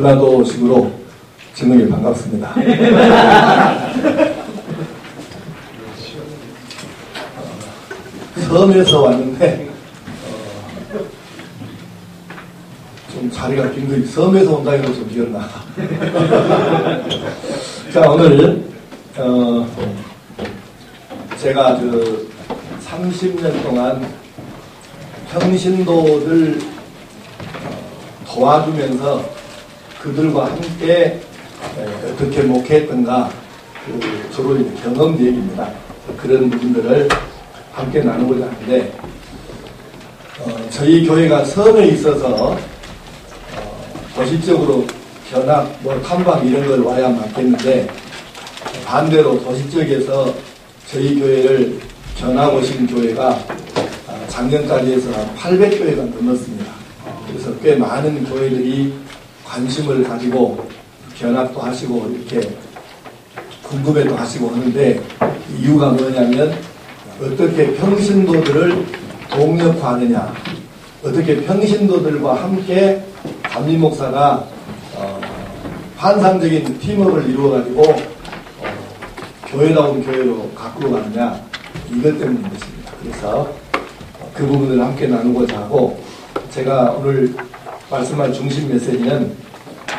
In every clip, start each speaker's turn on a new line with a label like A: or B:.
A: 전라도식으로 정말 반갑습니다. 섬에서 왔는데 좀 자리가 빈들이 섬에서 온다 해도 좀 비었나. 자, 오늘 제가 30년 동안 평신도들 도와주면서 그들과 함께 어떻게 목회했던가 주로 경험 얘기입니다. 그런 부분들을 함께 나누고자 하는데 저희 교회가 섬에 있어서 도시적으로 견학, 탐방 이런 걸 와야 맞겠는데 반대로 도시 쪽에서 저희 교회를 견학 오신 교회가 작년까지 해서 한 800교회가 넘었습니다. 그래서 꽤 많은 교회들이 관심을 가지고 견학도 하시고 이렇게 궁금해도 하시고 하는데 이유가 뭐냐면 어떻게 평신도들을 동력화하느냐, 어떻게 평신도들과 함께 담임 목사가 환상적인 팀워크를 이루어가지고 교회다운 교회로 가꾸어 가느냐, 이것 때문인 것입니다. 그래서 그 부분을 함께 나누고자 하고, 제가 오늘 말씀할 중심 메시지는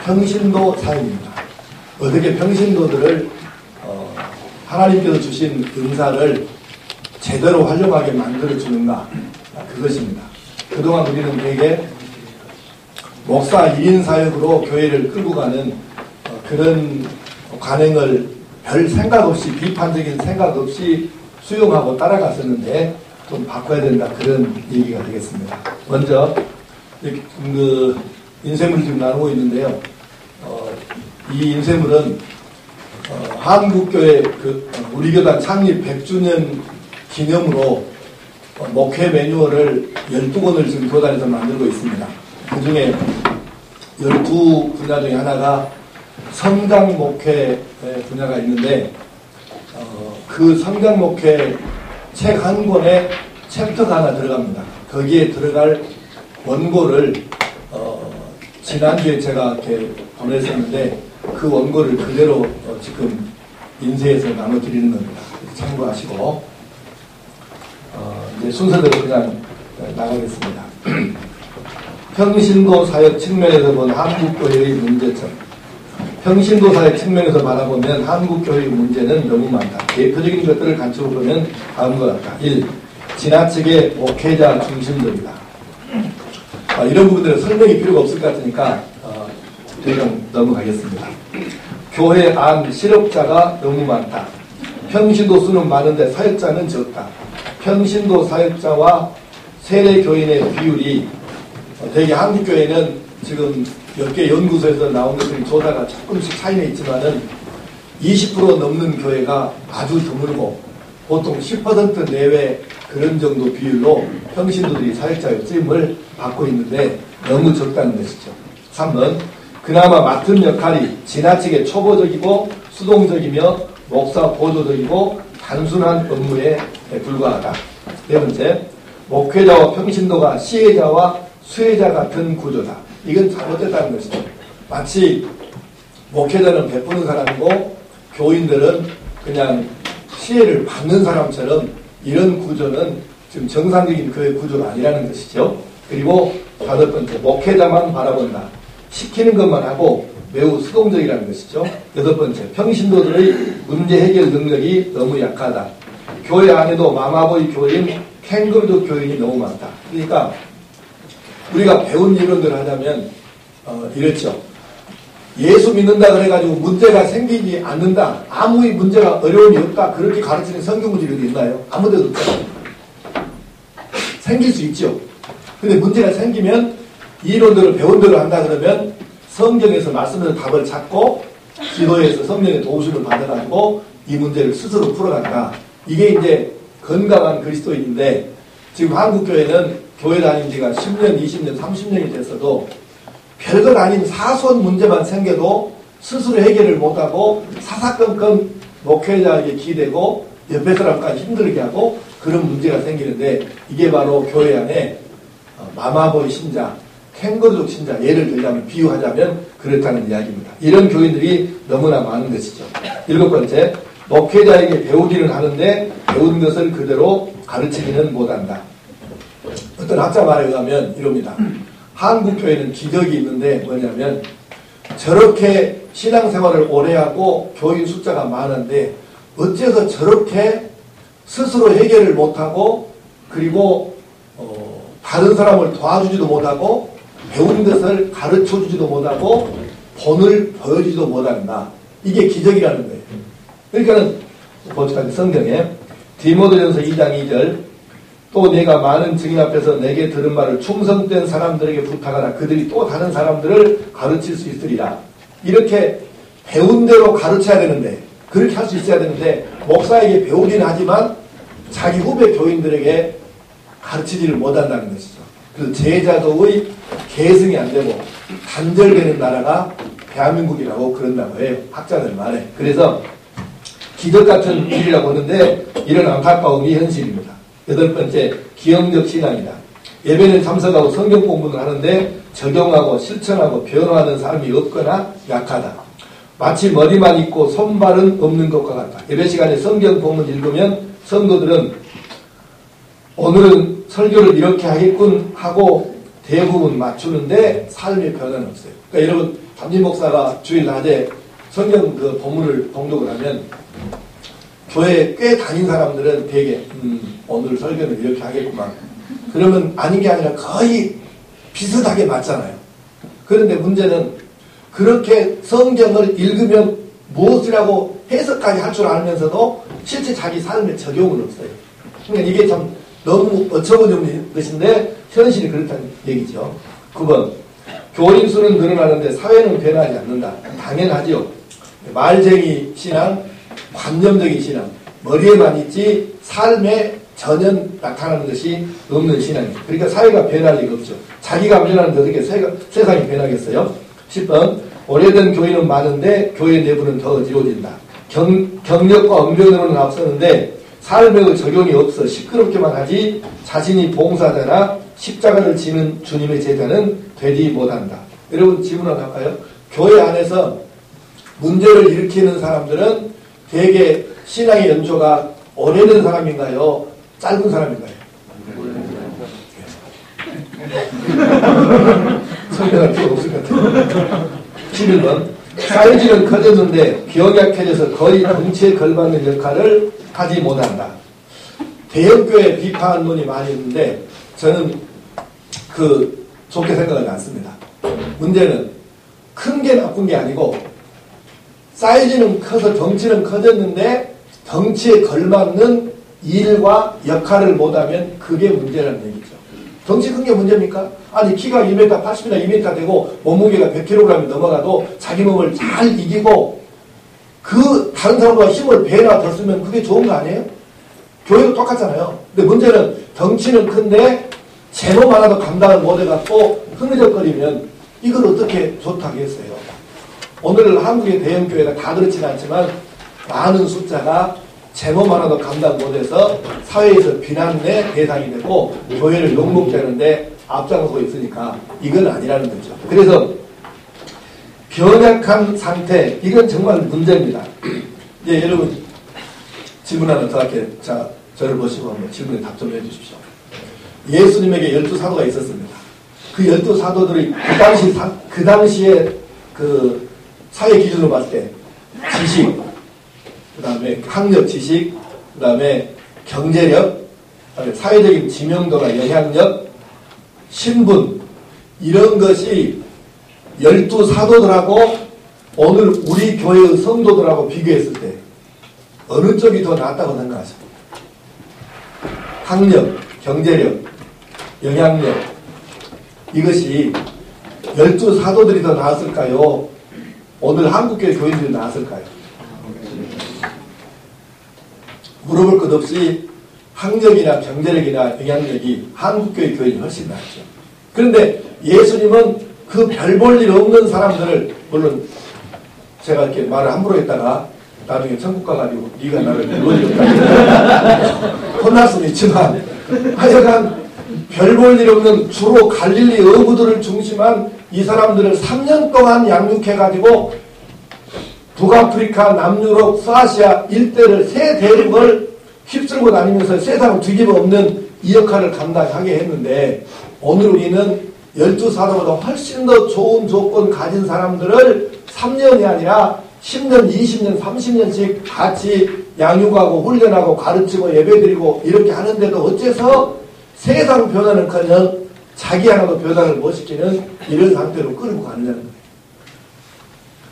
A: 평신도 사역입니다. 어떻게 평신도들을 하나님께서 주신 은사를 제대로 활용하게 만들어주는가, 그것입니다. 그동안 우리는 되게 목사 1인 사역으로 교회를 끌고 가는 그런 관행을 별 생각 없이, 비판적인 생각 없이 수용하고 따라갔었는데 좀 바꿔야 된다, 그런 얘기가 되겠습니다. 먼저 인쇄물을 지금 나누고 있는데요. 이 인쇄물은 한국교회 우리 교단 창립 100주년 기념으로 목회 매뉴얼을 12권을 지금 교단에서 만들고 있습니다. 그 중에 12분야 중에 하나가 성장 목회 분야가 있는데, 그 성장 목회 책 한 권에 챕터가 하나 들어갑니다. 거기에 들어갈 원고를 지난주에 제가 이렇게 보냈었는데 그 원고를 그대로 지금 인쇄해서 나눠드리는 겁니다. 참고하시고 이제 순서대로 그냥 나가겠습니다. 평신도 사역 측면에서 본 한국교회의 문제점. 평신도 사역 측면에서 바라보면 한국교회의 문제는 너무 많다. 대표적인 것들을 간추려 보면 다음과 같다. 1. 지나치게 목회자 중심적이다. 이런 부분들은 설명이 필요가 없을 것 같으니까 그냥 넘어가겠습니다. 교회 안 실업자가 너무 많다. 평신도 수는 많은데 사역자는 적다. 평신도 사역자와 세례교인의 비율이 대개 한국교회는 지금 몇 개 연구소에서 나온 것들이 조사가 조금씩 차이는 있지만은 20% 넘는 교회가 아주 드물고 보통 10% 내외 그런 정도 비율로 평신도들이 사역자의 쓰임을 받고 있는데 너무 적다는 것이죠. 3번, 그나마 맡은 역할이 지나치게 초보적이고 수동적이며 목사 보조적이고 단순한 업무에 불과하다. 네 번째, 목회자와 평신도가 시혜자와 수혜자 같은 구조다. 이건 잘못됐다는 것이죠. 마치 목회자는 베푸는 사람이고 교인들은 그냥 시혜를 받는 사람처럼, 이런 구조는 지금 정상적인 교회 구조가 아니라는 것이죠. 그리고 5번째, 목회자만 바라본다. 시키는 것만 하고 매우 수동적이라는 것이죠. 6번째, 평신도들의 문제 해결 능력이 너무 약하다. 교회 안에도 마마보이 교인, 캥거루족 교인이 너무 많다. 그러니까 우리가 배운 이론들을 하자면 이렇죠. 예수 믿는다 그래가지고 문제가 생기지 않는다, 아무 문제가 어려움이 없다, 그렇게 가르치는 성경문들이 어디 있나요? 아무 데도 없잖아요. 생길 수 있죠. 근데 문제가 생기면 이론들을 배운 대로 한다 그러면 성경에서 말씀에서 답을 찾고 기도에서 성령의 도우심을 받아가지고 이 문제를 스스로 풀어간다. 이게 이제 건강한 그리스도인인데, 지금 한국교회는 교회 다닌 지가 10년, 20년, 30년이 됐어도 별것 아닌 사소한 문제만 생겨도 스스로 해결을 못하고 사사건건 목회자에게 기대고 옆에 사람까지 힘들게 하고 그런 문제가 생기는데, 이게 바로 교회 안에 마마보이 신자, 캥거루족 신자, 예를 들자면, 비유하자면 그렇다는 이야기입니다. 이런 교인들이 너무나 많은 것이죠. 7번째, 목회자에게 배우기는 하는데 배운 것을 그대로 가르치기는 못한다. 어떤 학자 말에 의하면 이럽니다. 한국 교회는 기적이 있는데 뭐냐면 저렇게 신앙생활을 오래 하고 교인 숫자가 많은데 어째서 저렇게 스스로 해결을 못하고 그리고 다른 사람을 도와주지도 못하고 배운 것을 가르쳐주지도 못하고 본을 보여주지도 못한다. 이게 기적이라는 거예요. 그러니까는 봅시다. 성경에 디모데전서 2장 2절 또 내가 많은 증인 앞에서 내게 들은 말을 충성된 사람들에게 부탁하라. 그들이 또 다른 사람들을 가르칠 수 있으리라. 이렇게 배운 대로 가르쳐야 되는데 그렇게 할 수 있어야 되는데 목사에게 배우긴 하지만 자기 후배 교인들에게 가르치지를 못한다는 것이죠. 그래서 제자도의 계승이 안 되고 단절되는 나라가 대한민국이라고 그런다고 해요. 학자들 말에. 그래서 기적 같은 일이라고 하는데 이런 안타까움이 현실입니다. 8번째, 기형적 신앙이다. 예배는 참석하고 성경 공부를 하는데 적용하고 실천하고 변화하는 사람이 없거나 약하다. 마치 머리만 있고 손발은 없는 것과 같다. 예배 시간에 성경 본문 읽으면 성도들은 오늘은 설교를 이렇게 하겠군 하고 대부분 맞추는데 삶의 변화는 없어요. 그러니까 여러분 담임 목사가 주일 낮에 성경 그 본문을 봉독을 하면 교회 꽤 다닌 사람들은 되게 오늘 설교는 이렇게 하겠구만. 그러면 아닌 게 아니라 거의 비슷하게 맞잖아요. 그런데 문제는 그렇게 성경을 읽으면 무엇이라고 해석까지 할 줄 알면서도 실제 자기 삶에 적용은 없어요. 그러니까 이게 참 너무 어처구니없는 것인데 현실이 그렇다는 얘기죠. 9번, 교인 수는 늘어나는데 사회는 변하지 않는다. 당연하죠. 말쟁이 신앙, 관념적인 신앙, 머리에만 있지 삶에 전혀 나타나는 것이 없는 신앙이에요. 그러니까 사회가 변할 리가 없죠. 자기가 변하는데 어떻게 세상이 변하겠어요? 10번, 오래된 교인은 많은데 교회 내부는 더 어지러워진다. 경력과 언변으로는 앞서는데 삶의 적용이 없어 시끄럽게만 하지 자신이 봉사자나 십자가를 지는 주님의 제자는 되지 못한다. 여러분 질문 하나 할까요? 교회 안에서 문제를 일으키는 사람들은 되게 신앙의 연조가 오래된 사람인가요? 짧은 사람인가요? 설명할 필요가 없을 것 같아요. 11번, 사이즈는 커졌는데 병약해져서 거의 덩치에 걸맞는 역할을 하지 못한다. 대형교회 비판론이 많이 있는데 저는 좋게 생각하지 않습니다. 문제는 큰 게 나쁜 게 아니고 사이즈는 커서 덩치는 커졌는데 덩치에 걸맞는 일과 역할을 못하면 그게 문제라는 얘기죠. 덩치 큰 게 문제입니까? 아니 키가 2m 80이나 2m 되고 몸무게가 100kg이 넘어가도 자기 몸을 잘 이기고 그 다른 사람보다 힘을 배나 더 쓰면 그게 좋은 거 아니에요? 교회도 똑같잖아요. 근데 문제는 덩치는 큰데 제 몸 하나도 감당을 못해갖고 흐느적거리면 이걸 어떻게 좋다고 했어요? 오늘 한국의 대형교회가 다 그렇지는 않지만 많은 숫자가 제 몸 하나도 감당 못해서 사회에서 비난의 대상이 되고 교회를 욕먹자는데 앞장서고 있으니까 이건 아니라는 거죠. 그래서 변약한 상태, 이건 정말 문제입니다. 이제 여러분 질문 하나 더 할게요. 자, 저를 보시고 한번 질문에 답 좀 해주십시오. 예수님에게 12사도가 있었습니다. 그 12사도들이 그 당시에 그 사회 기준으로 봤을 때 지식, 그 다음에 학력, 지식, 그 다음에 경제력, 그다음에 사회적인 지명도나 영향력, 신분, 이런 것이 12사도들하고 오늘 우리 교회의 성도들하고 비교했을 때 어느 쪽이 더 낫다고 생각하십니까? 학력, 경제력, 영향력, 이것이 12사도들이 더 나았을까요? 오늘 한국교회 교인들이 나았을까요? 물어볼 것 없이 학력이나 경제력이나 영향력이 한국교회 교인이 훨씬 낫죠. 그런데 예수님은 그 별 볼 일 없는 사람들을, 물론 제가 이렇게 말을 함부로 했다가 나중에 천국 가가지고 네가 나를 불러주겠다 혼날 수는 있지만 하여간 별 볼 일 없는 주로 갈릴리 어부들을 중심한 이 사람들을 3년 동안 양육해가지고 북아프리카, 남유럽, 서아시아 일대를 세 대륙을 휩쓸고 다니면서 세상 뒤집어엎는 이 역할을 감당하게 했는데 오늘 우리는 12사도보다 훨씬 더 좋은 조건 가진 사람들을 3년이 아니라 10년, 20년, 30년씩 같이 양육하고 훈련하고 가르치고 예배드리고 이렇게 하는데도 어째서 세상 변화는커녕 자기 하나도 변화를 못 시키는 이런 상태로 끌고 가느냐는 거예요.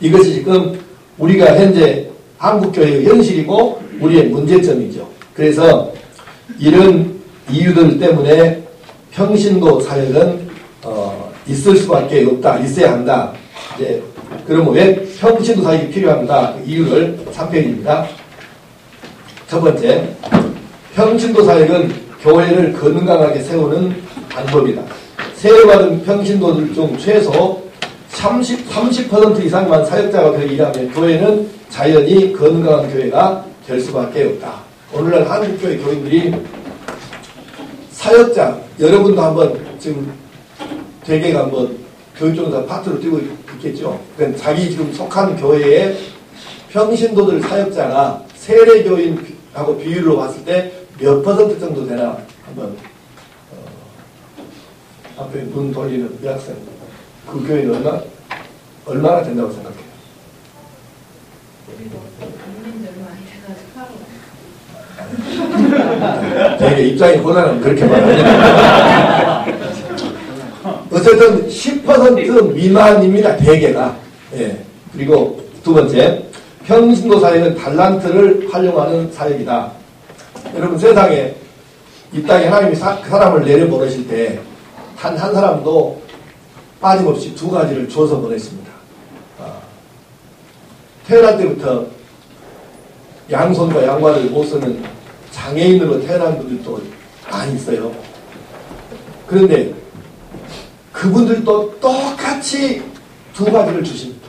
A: 이것이 지금 우리가 현재 한국교회의 현실이고 우리의 문제점이죠. 그래서 이런 이유들 때문에 평신도 사역은 있을 수밖에 없다, 있어야 한다. 이제 그러면 왜 평신도 사역이 필요한가? 그 이유를 3페이지입니다. 첫 번째, 평신도 사역은 교회를 건강하게 세우는 방법이다. 세례받은 평신도들 중 최소 30% 이상만 사역자가 되어 일하면 교회는 자연히 건강한 교회가 될 수밖에 없다. 오늘날 한국교회 교인들이 사역자, 여러분도 한번 지금 대개가 한번 교육종사 파트로 뛰고 있겠죠. 그러니까 자기 지금 속한 교회의 평신도들 사역자가 세례교인하고 비율로 봤을 때 몇 퍼센트 정도 되나 한번 앞에 눈 돌리는 이 학생 그 교회는 얼마나 된다고 생각해요? 되게 입장이 고단하면 그렇게 말하냐. 어쨌든 10% 미만입니다. 대개가. 예. 그리고 두 번째, 평신도 사역은 달란트를 활용하는 사역이다. 여러분 세상에 이 땅에 하나님이 사람을 내려보내실 때 단 한 사람도 빠짐없이 두 가지를 줘서 보냈습니다. 태어날 때부터 양손과 양발을 못 쓰는 장애인으로 태어난 분들도 많이 있어요. 그런데 그분들도 똑같이 두 가지를 주십니다.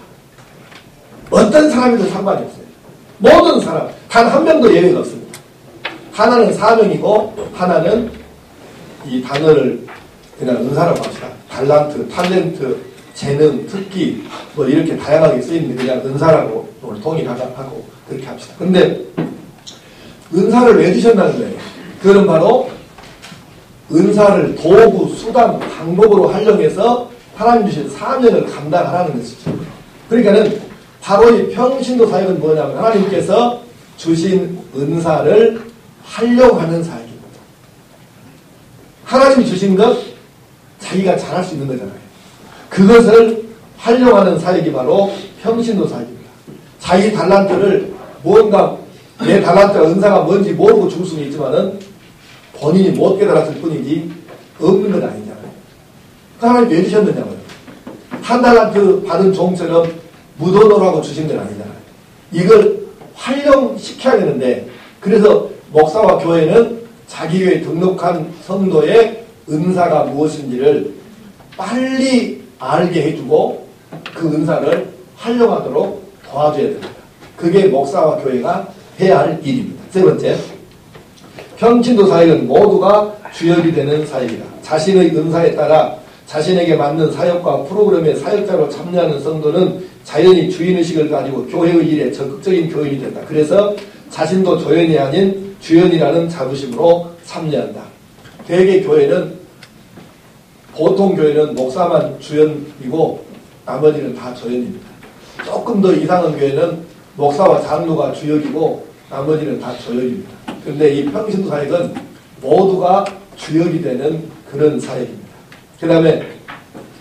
A: 어떤 사람이든 상관이 없어요. 모든 사람, 단 한 명도 예외가 없습니다. 하나는 사명이고 하나는 이 단어를 그냥 은사라고 합시다. 달란트, 탤런트, 재능, 특기 뭐 이렇게 다양하게 쓰이는데 그냥 은사라고 오늘 통일하고 그렇게 합시다. 근데 은사를 왜 주셨다는 거예요? 그건 바로 은사를 도구, 수단, 방법으로 활용해서 하나님 주신 사명을 감당하라는 것이죠. 그러니까는 바로 이 평신도 사역은 뭐냐면 하나님께서 주신 은사를 활용하는 사역입니다. 하나님이 주신 것 자기가 잘할 수 있는 거잖아요. 그것을 활용하는 사역이 바로 평신도 사역입니다. 자기 달란트를 뭔가 내 달란트가 은사가 뭔지 모르고 줄 수는 있지만은 본인이 못 깨달았을 뿐이지 없는 건 아니잖아요. 그 하나님 왜 주셨느냐고요. 한 달란트 받은 종처럼 묻어놓으라고 주신 건 아니잖아요. 이걸 활용시켜야 되는데 그래서 목사와 교회는 자기 교회에 등록한 성도의 은사가 무엇인지를 빨리 알게 해주고 그 은사를 활용하도록 도와줘야 됩니다. 그게 목사와 교회가 해야 할 일입니다. 세 번째, 평신도 사역은 모두가 주역이 되는 사역이다. 자신의 은사에 따라 자신에게 맞는 사역과 프로그램의 사역자로 참여하는 성도는 자연히 주인의식을 가지고 교회의 일에 적극적인 교인이 된다. 그래서 자신도 조연이 아닌 주연이라는 자부심으로 참여한다. 대개 교회는 보통 교회는 목사만 주연이고 나머지는 다 조연입니다. 조금 더 이상한 교회는 목사와 장로가 주역이고 나머지는 다 조역입니다. 그런데 이 평신도 사역은 모두가 주역이 되는 그런 사역입니다. 그 다음에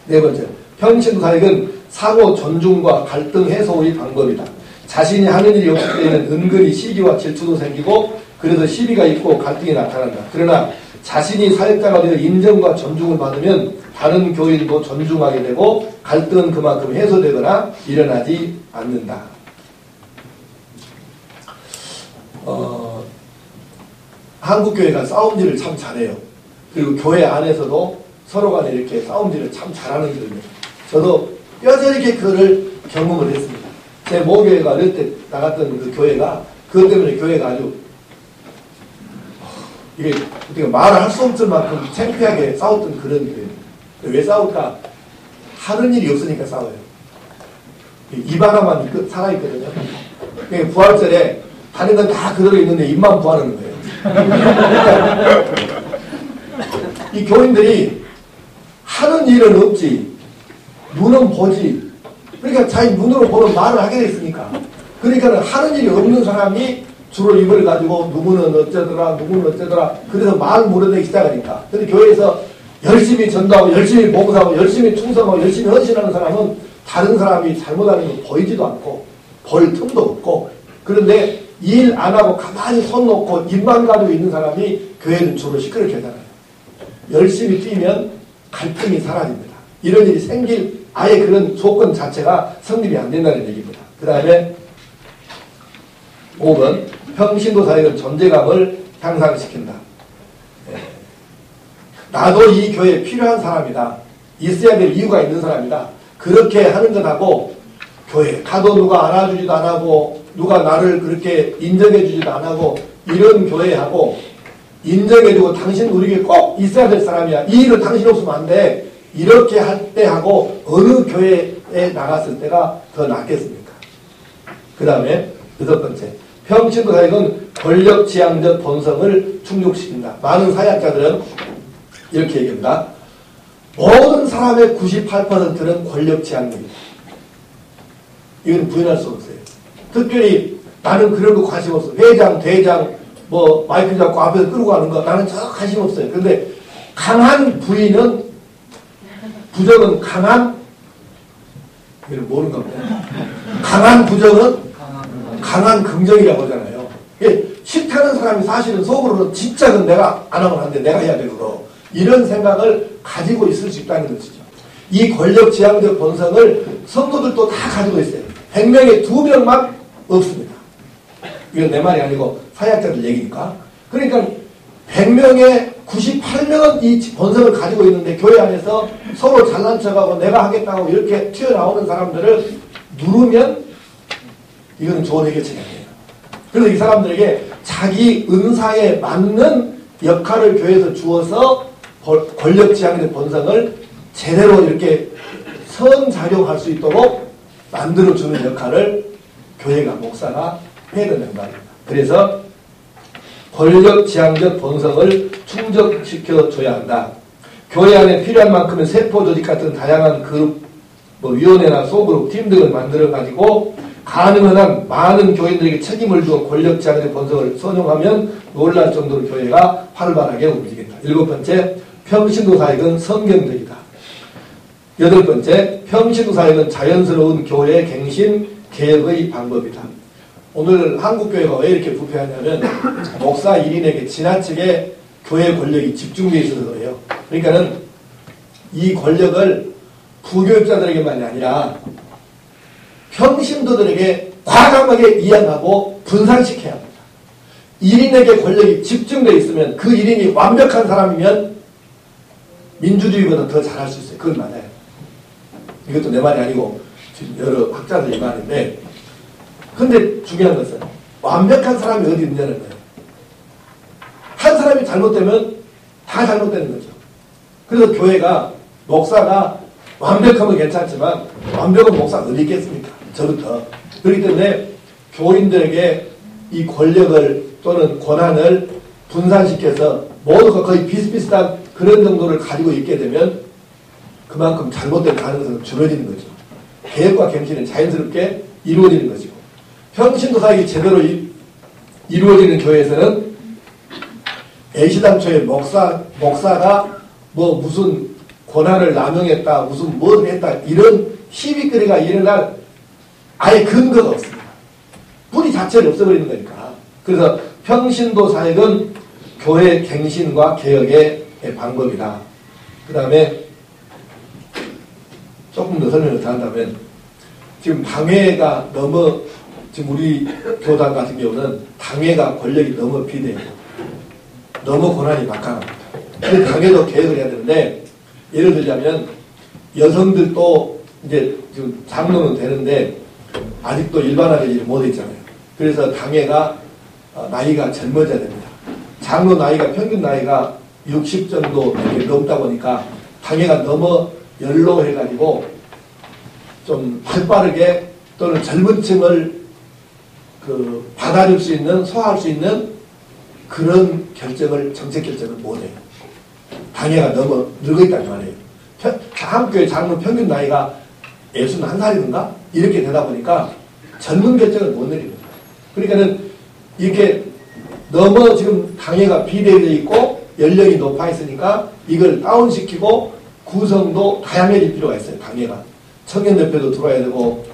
A: 네 번째, 평신도 사역은 사고 존중과 갈등 해소의 방법이다. 자신이 하는 일이 없을 때에는 은근히 시기와 질투도 생기고 그래서 시비가 있고 갈등이 나타난다. 그러나 자신이 사역자가 되어 인정과 존중을 받으면 다른 교인도 존중하게 되고 갈등은 그만큼 해소되거나 일어나지 않는다. 한국교회가 싸움질을 참 잘해요. 그리고 교회 안에서도 서로 간에 이렇게 싸움질을 참 잘하는 거예요. 저도 뼈저리게 그거를 경험을 했습니다. 제 모교회가 어릴 때 나갔던 그 교회가 그것 때문에 교회가 아주 이게 어떻게 말을 할 수 없을 만큼 창피하게 싸웠던 그런 교회입니다. 왜 싸울까? 하는 일이 없으니까 싸워요. 입 하나만 살아있거든요. 부활절에 다른 건 다 그대로 있는데 입만 부활하는 거예요. 이 교인들이 하는 일은 없지, 눈은 보지. 그러니까 자기 눈으로 보는 말을 하게 됐으니까. 그러니까 하는 일이 없는 사람이 주로 이걸 가지고 누구는 어쩌더라, 누구는 어쩌더라. 그래서 말 물어내기 시작하니까. 근데 교회에서 열심히 전도하고, 열심히 봉사하고, 열심히 충성하고, 열심히 헌신하는 사람은 다른 사람이 잘못하는 거 보이지도 않고, 볼 틈도 없고. 그런데 일 안 하고 가만히 손 놓고 입만 가지고 있는 사람이 교회는 주로 시끄럽게 하잖아요. 열심히 뛰면 갈등이 사라집니다. 이런 일이 생길 아예 그런 조건 자체가 성립이 안 된다는 얘기입니다. 그 다음에 5번 평신도 사역은 존재감을 향상시킨다. 나도 이 교회에 필요한 사람이다. 있어야 될 이유가 있는 사람이다. 그렇게 하는 것하고 교회 가도 누가 안아주지도 안 하고 누가 나를 그렇게 인정해주지도 안 하고 이런 교회하고 인정해주고 당신 우리 교회에 꼭 있어야 될 사람이야. 이 일은 당신 없으면 안 돼. 이렇게 할 때하고 어느 교회에 나갔을 때가 더 낫겠습니까? 그 다음에 6번째 평신도 사역은 권력지향적 본성을 충족시킨다. 많은 사역자들은 이렇게 얘기합니다. 모든 사람의 98%는 권력지향적이다. 이건 부인할 수 없어요. 특별히 나는 그런 거 관심 없어. 회장, 대장, 뭐 마이크 잡고 앞에서 끌고 가는 거 나는 전혀 관심 없어요. 그런데 강한 부인은 부정은 강한 이걸 모르는 겁니다. 강한 부정은 강한 긍정이라고 하잖아요. 싫다는 사람이 사실은 속으로는 진짜 그 내가 안 하면 안 돼. 내가 해야 되거든. 이런 생각을 가지고 있을 수 있다는 것이죠. 이 권력지향적 본성을 성도들도 다 가지고 있어요. 100명에 2명만 없습니다. 이건 내 말이 아니고 사역자들 얘기니까. 그러니까 100명에 98명은 이 본성을 가지고 있는데 교회 안에서 서로 잘난 척하고 내가 하겠다고 이렇게 튀어나오는 사람들을 누르면 이거는 좋은 해결책이 아니에요. 그래서 이 사람들에게 자기 은사에 맞는 역할을 교회에서 주어서 권력지향적 본성을 제대로 이렇게 선작용할 수 있도록 만들어주는 역할을 교회가 목사가 해야 된다는 말입니다. 그래서 권력지향적 본성을 충족시켜줘야 한다. 교회 안에 필요한 만큼의 세포조직 같은 다양한 그룹, 위원회나 소그룹, 팀 등을 만들어가지고 가능한 한 많은 교인들에게 책임을 주어 권력지향적 본성을 선용하면 놀랄 정도로 교회가 활발하게 움직인다. 7번째, 평신도 사역은 성경적이다. 8번째, 평신도 사역은 자연스러운 교회 갱신 개혁의 방법이다. 오늘 한국교회가 왜 이렇게 부패하냐면 목사 1인에게 지나치게 교회 권력이 집중되어 있어서 그래요. 그러니까는 이 권력을 부교육자들에게만이 아니라 평신도들에게 과감하게 이양하고 분산시켜야 합니다. 1인에게 권력이 집중되어 있으면 그 1인이 완벽한 사람이면 민주주의보다 더 잘할 수 있어요. 그건 맞아요. 이것도 내 말이 아니고 지금 여러 학자들의 말인데, 근데 중요한 것은 완벽한 사람이 어디 있느냐는 거예요. 한 사람이 잘못되면 다 잘못되는 거죠. 그래서 교회가 목사가 완벽하면 괜찮지만 완벽한 목사가 어디 있겠습니까? 저부터. 그렇기 때문에 교인들에게 이 권력을 또는 권한을 분산시켜서 모두가 거의 비슷비슷한 그런 정도를 가지고 있게 되면 그만큼 잘못된 가능성은 줄어지는 거죠. 개혁과 갱신은 자연스럽게 이루어지는 것이고, 평신도 사역이 제대로 이루어지는 교회에서는 애시당초에 목사가 뭐 무슨 권한을 남용했다, 무슨 뭐를 했다, 이런 시비거리가 일어날 아예 근거가 없습니다. 뿌리 자체를 없애버리는 거니까. 그래서 평신도 사역은 교회 갱신과 개혁의 방법이다. 그 다음에 조금 더 설명을 더 한다면, 지금 당회가 너무, 지금 우리 교단 같은 경우는 당회가 권력이 너무 비대해요. 너무 권한이 막강합니다. 근데 당회도 개혁을 해야 되는데, 예를 들자면 여성들도 이제 지금 장로는 되는데 아직도 일반화되지 못했잖아요. 그래서 당회가 나이가 젊어져야 됩니다. 장로 나이가 평균 나이가 60 정도 넘다 보니까 당회가 너무 연로해가지고 좀 활빠르게 또는 젊은 층을 받아줄 수 있는, 소화할 수 있는 그런 결정을, 정책 결정을 못해요. 당회가 너무 늙어있다는 말이에요. 한국교회 장로 평균 나이가 61살이든가? 이렇게 되다 보니까 젊은 결정을 못 내리는 거예요. 그러니까는 이렇게 너무 지금 당회가 비대해져 있고 연령이 높아 있으니까 이걸 다운시키고 구성도 다양해질 필요가 있어요. 당회가. 청년대표도 들어와야 되고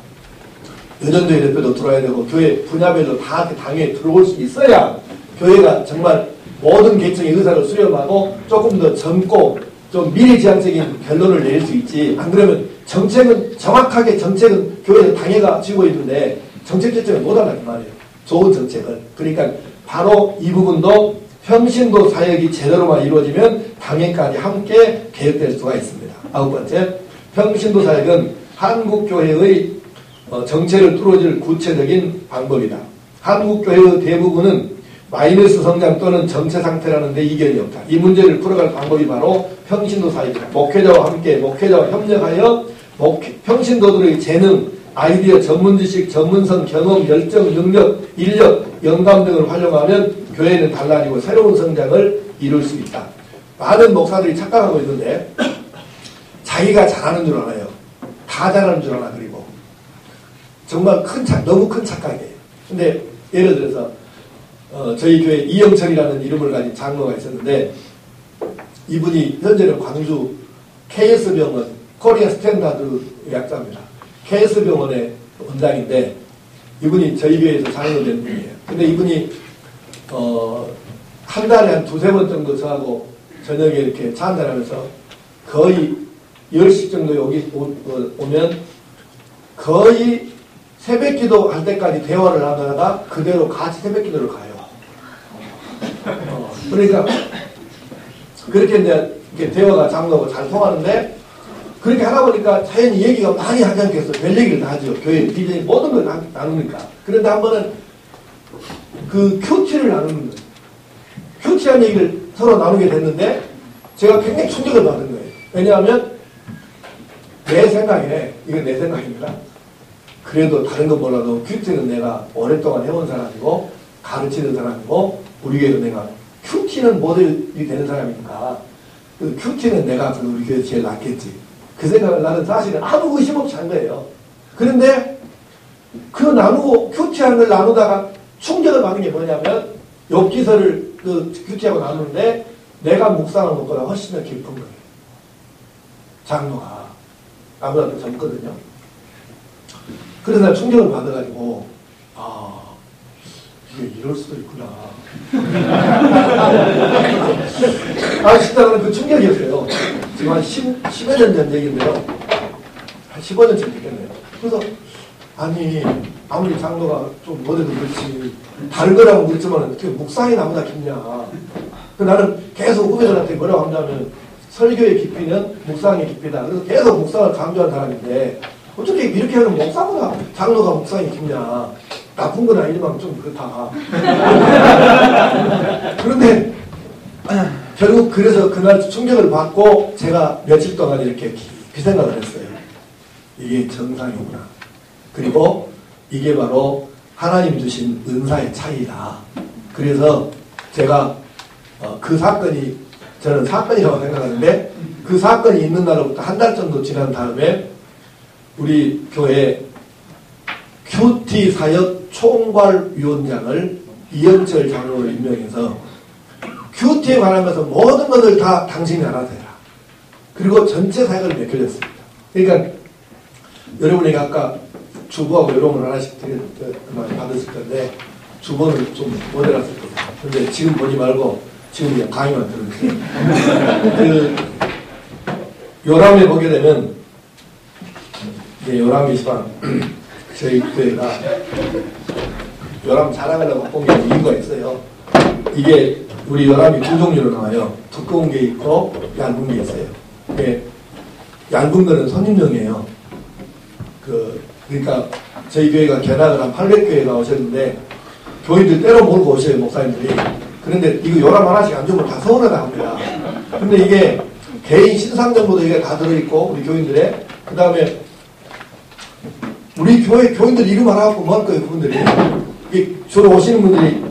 A: 여전도회 대표도 들어와야 되고 교회 분야별로 다 당회에 들어올 수 있어야 교회가 정말 모든 계층의 의사를 수렴하고 조금 더 젊고 좀 미래지향적인 결론을 내릴 수 있지. 안 그러면 정책은 정확하게 정책은 교회에서 당회가 쥐고 있는데 정책 결정을 못한다는 말이에요. 좋은 정책을. 그러니까 바로 이 부분도 평신도 사역이 제대로만 이루어지면 당회까지 함께 개혁될 수가 있습니다. 9번째, 평신도 사역은 한국교회의 정체를 뚫어줄 구체적인 방법이다. 한국교회의 대부분은 마이너스 성장 또는 정체 상태라는 데 이견이 없다. 이 문제를 풀어갈 방법이 바로 평신도 사역이다. 목회자와 함께, 목회자와 협력하여 평신도들의 재능, 아이디어, 전문지식, 전문성, 경험, 열정, 능력, 인력, 영감 등을 활용하면 교회는 달라지고 새로운 성장을 이룰 수 있다. 많은 목사들이 착각하고 있는데 자기가 잘하는 줄 알아요. 다 잘하는 줄 알아. 그리고 정말 너무 큰 착각이에요. 근데 예를 들어서 저희 교회 이영철이라는 이름을 가진 장로가 있었는데 이분이 현재는 광주 KS병원 코리아 스탠다드 약자입니다. KS병원의 원장인데 이분이 저희 교회에서 장로 된 분이에요. 근데 이분이 한 달에 한 2-3번 정도 저하고 저녁에 이렇게 차 한잔하면서 거의 10시 정도 여기 오면 거의 새벽기도 할 때까지 대화를 하다가 그대로 같이 새벽기도를 가요. 그러니까 그렇게 이제 이렇게 대화가 장로하고 잘 통하는데 그렇게 하다 보니까 자연히 얘기가 많이 하지 않겠어. 별 얘기를 다 하죠. 교회 비전이 모든 걸 나누니까. 그런데 한 번은 그 큐티를 나누는 거예요. 큐티한 얘기를 서로 나누게 됐는데 제가 굉장히 충격을 받은 거예요. 왜냐하면 내 생각에, 이건 내 생각입니다. 그래도 다른 건 몰라도 큐티는 내가 오랫동안 해온 사람이고 가르치는 사람이고 우리 교회도 내가 큐티는 모델이 되는 사람이니까 그 큐티는 내가 우리 교회 제일 낫겠지. 그 생각을 나는 사실은 아무 의심 없이 한 거예요. 그런데 그 큐티하는 걸 나누다가 충격을 받은 게 뭐냐면 엽기서를 큐티하고 나누는데 내가 묵상한 것보다 훨씬 더 깊은 거예요. 장로가 아무나 더 젊거든요. 그래서 내가 충격을 받아가지고 이게 이럴 수도 있구나. 싶다는 그 충격이었어요. 지금 한 10여 년 전 얘기인데요. 한 15년쯤 됐겠네요. 그래서 아무리 장로가 좀 못해도 그렇지 다른 거라고 그랬지만 어떻게 묵상이 나보다 깊냐. 나는 계속 후배들한테 뭐라고 한다면 설교의 깊이는 묵상의 깊이다. 그래서 계속 묵상을 강조한 사람인데 어떻게 이렇게 하면 목사보다 장로가 묵상이 깊냐. 나쁜 건 아니지만 좀 그렇다. 그런데 결국 그래서 그날 충격을 받고 제가 며칠 동안 이렇게 깊이 생각을 했어요. 이게 정상이구나. 그리고 이게 바로 하나님 주신 은사의 차이다. 그래서 제가 그 사건이 저는 사건이라고 생각하는데 그 사건이 있는 날로부터 한 달 정도 지난 다음에 우리 교회 큐티 사역 총괄위원장을 이영철 장로를 임명해서 큐티에 관한 것은 모든 것을 다 당신이 알아서 해라. 그리고 전체 사역을 맡겨졌습니다. 그러니까 여러분이 아까 주보하고 여러분 하나씩 받으실 건데 주보는 좀 못 해놨을 거예요. 근데 지금 보지 말고 지금 그냥 강의만 들으세요. 요람에 보게 되면 요람 미시방 저희 교회가 요람 자랑하려고 본 게 이유가 있어요. 이게 우리 요람이 두 종류로 나와요. 두꺼운 게 있고 얇은 게 있어요. 얇은 거는 선임용이에요. 그러니까 저희 교회가 견학을 한 800교회가 오셨는데 교인들 때로 몰고 오셔요. 목사님들이. 그런데 이거 요람 하나씩 안 주면 다 서운하다 합니다. 근데 이게 개인 신상정보도 이게 다 들어있고, 우리 교인들의. 그 다음에 우리 교회 교인들 이름 알아갖고 뭐 할 거예요, 그분들이. 이게 주로 오시는 분들이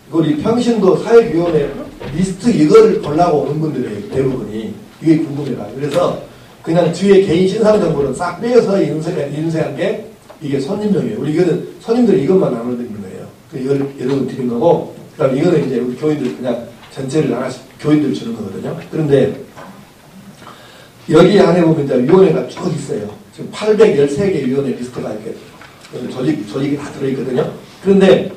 A: 우리 평신도 사회위원회 리스트 이거를 보려고 오는 분들이에요, 대부분이. 이게 궁금해요. 그래서 그냥 뒤에 개인 신상정보는 싹 빼어서 인쇄한 게 이게 손님용이에요. 우리 이거는 손님들이 이것만 나눠드리는 거예요. 이걸 여러분 드린 거고, 그 다음에 이거는 이제 우리 교인들 그냥 전체를 하나씩 교인들 주는 거거든요. 그런데 여기 안에 보면 이제 위원회가 쭉 있어요. 지금 813개 위원회 리스트가 이렇게 조직이 다 들어있거든요. 그런데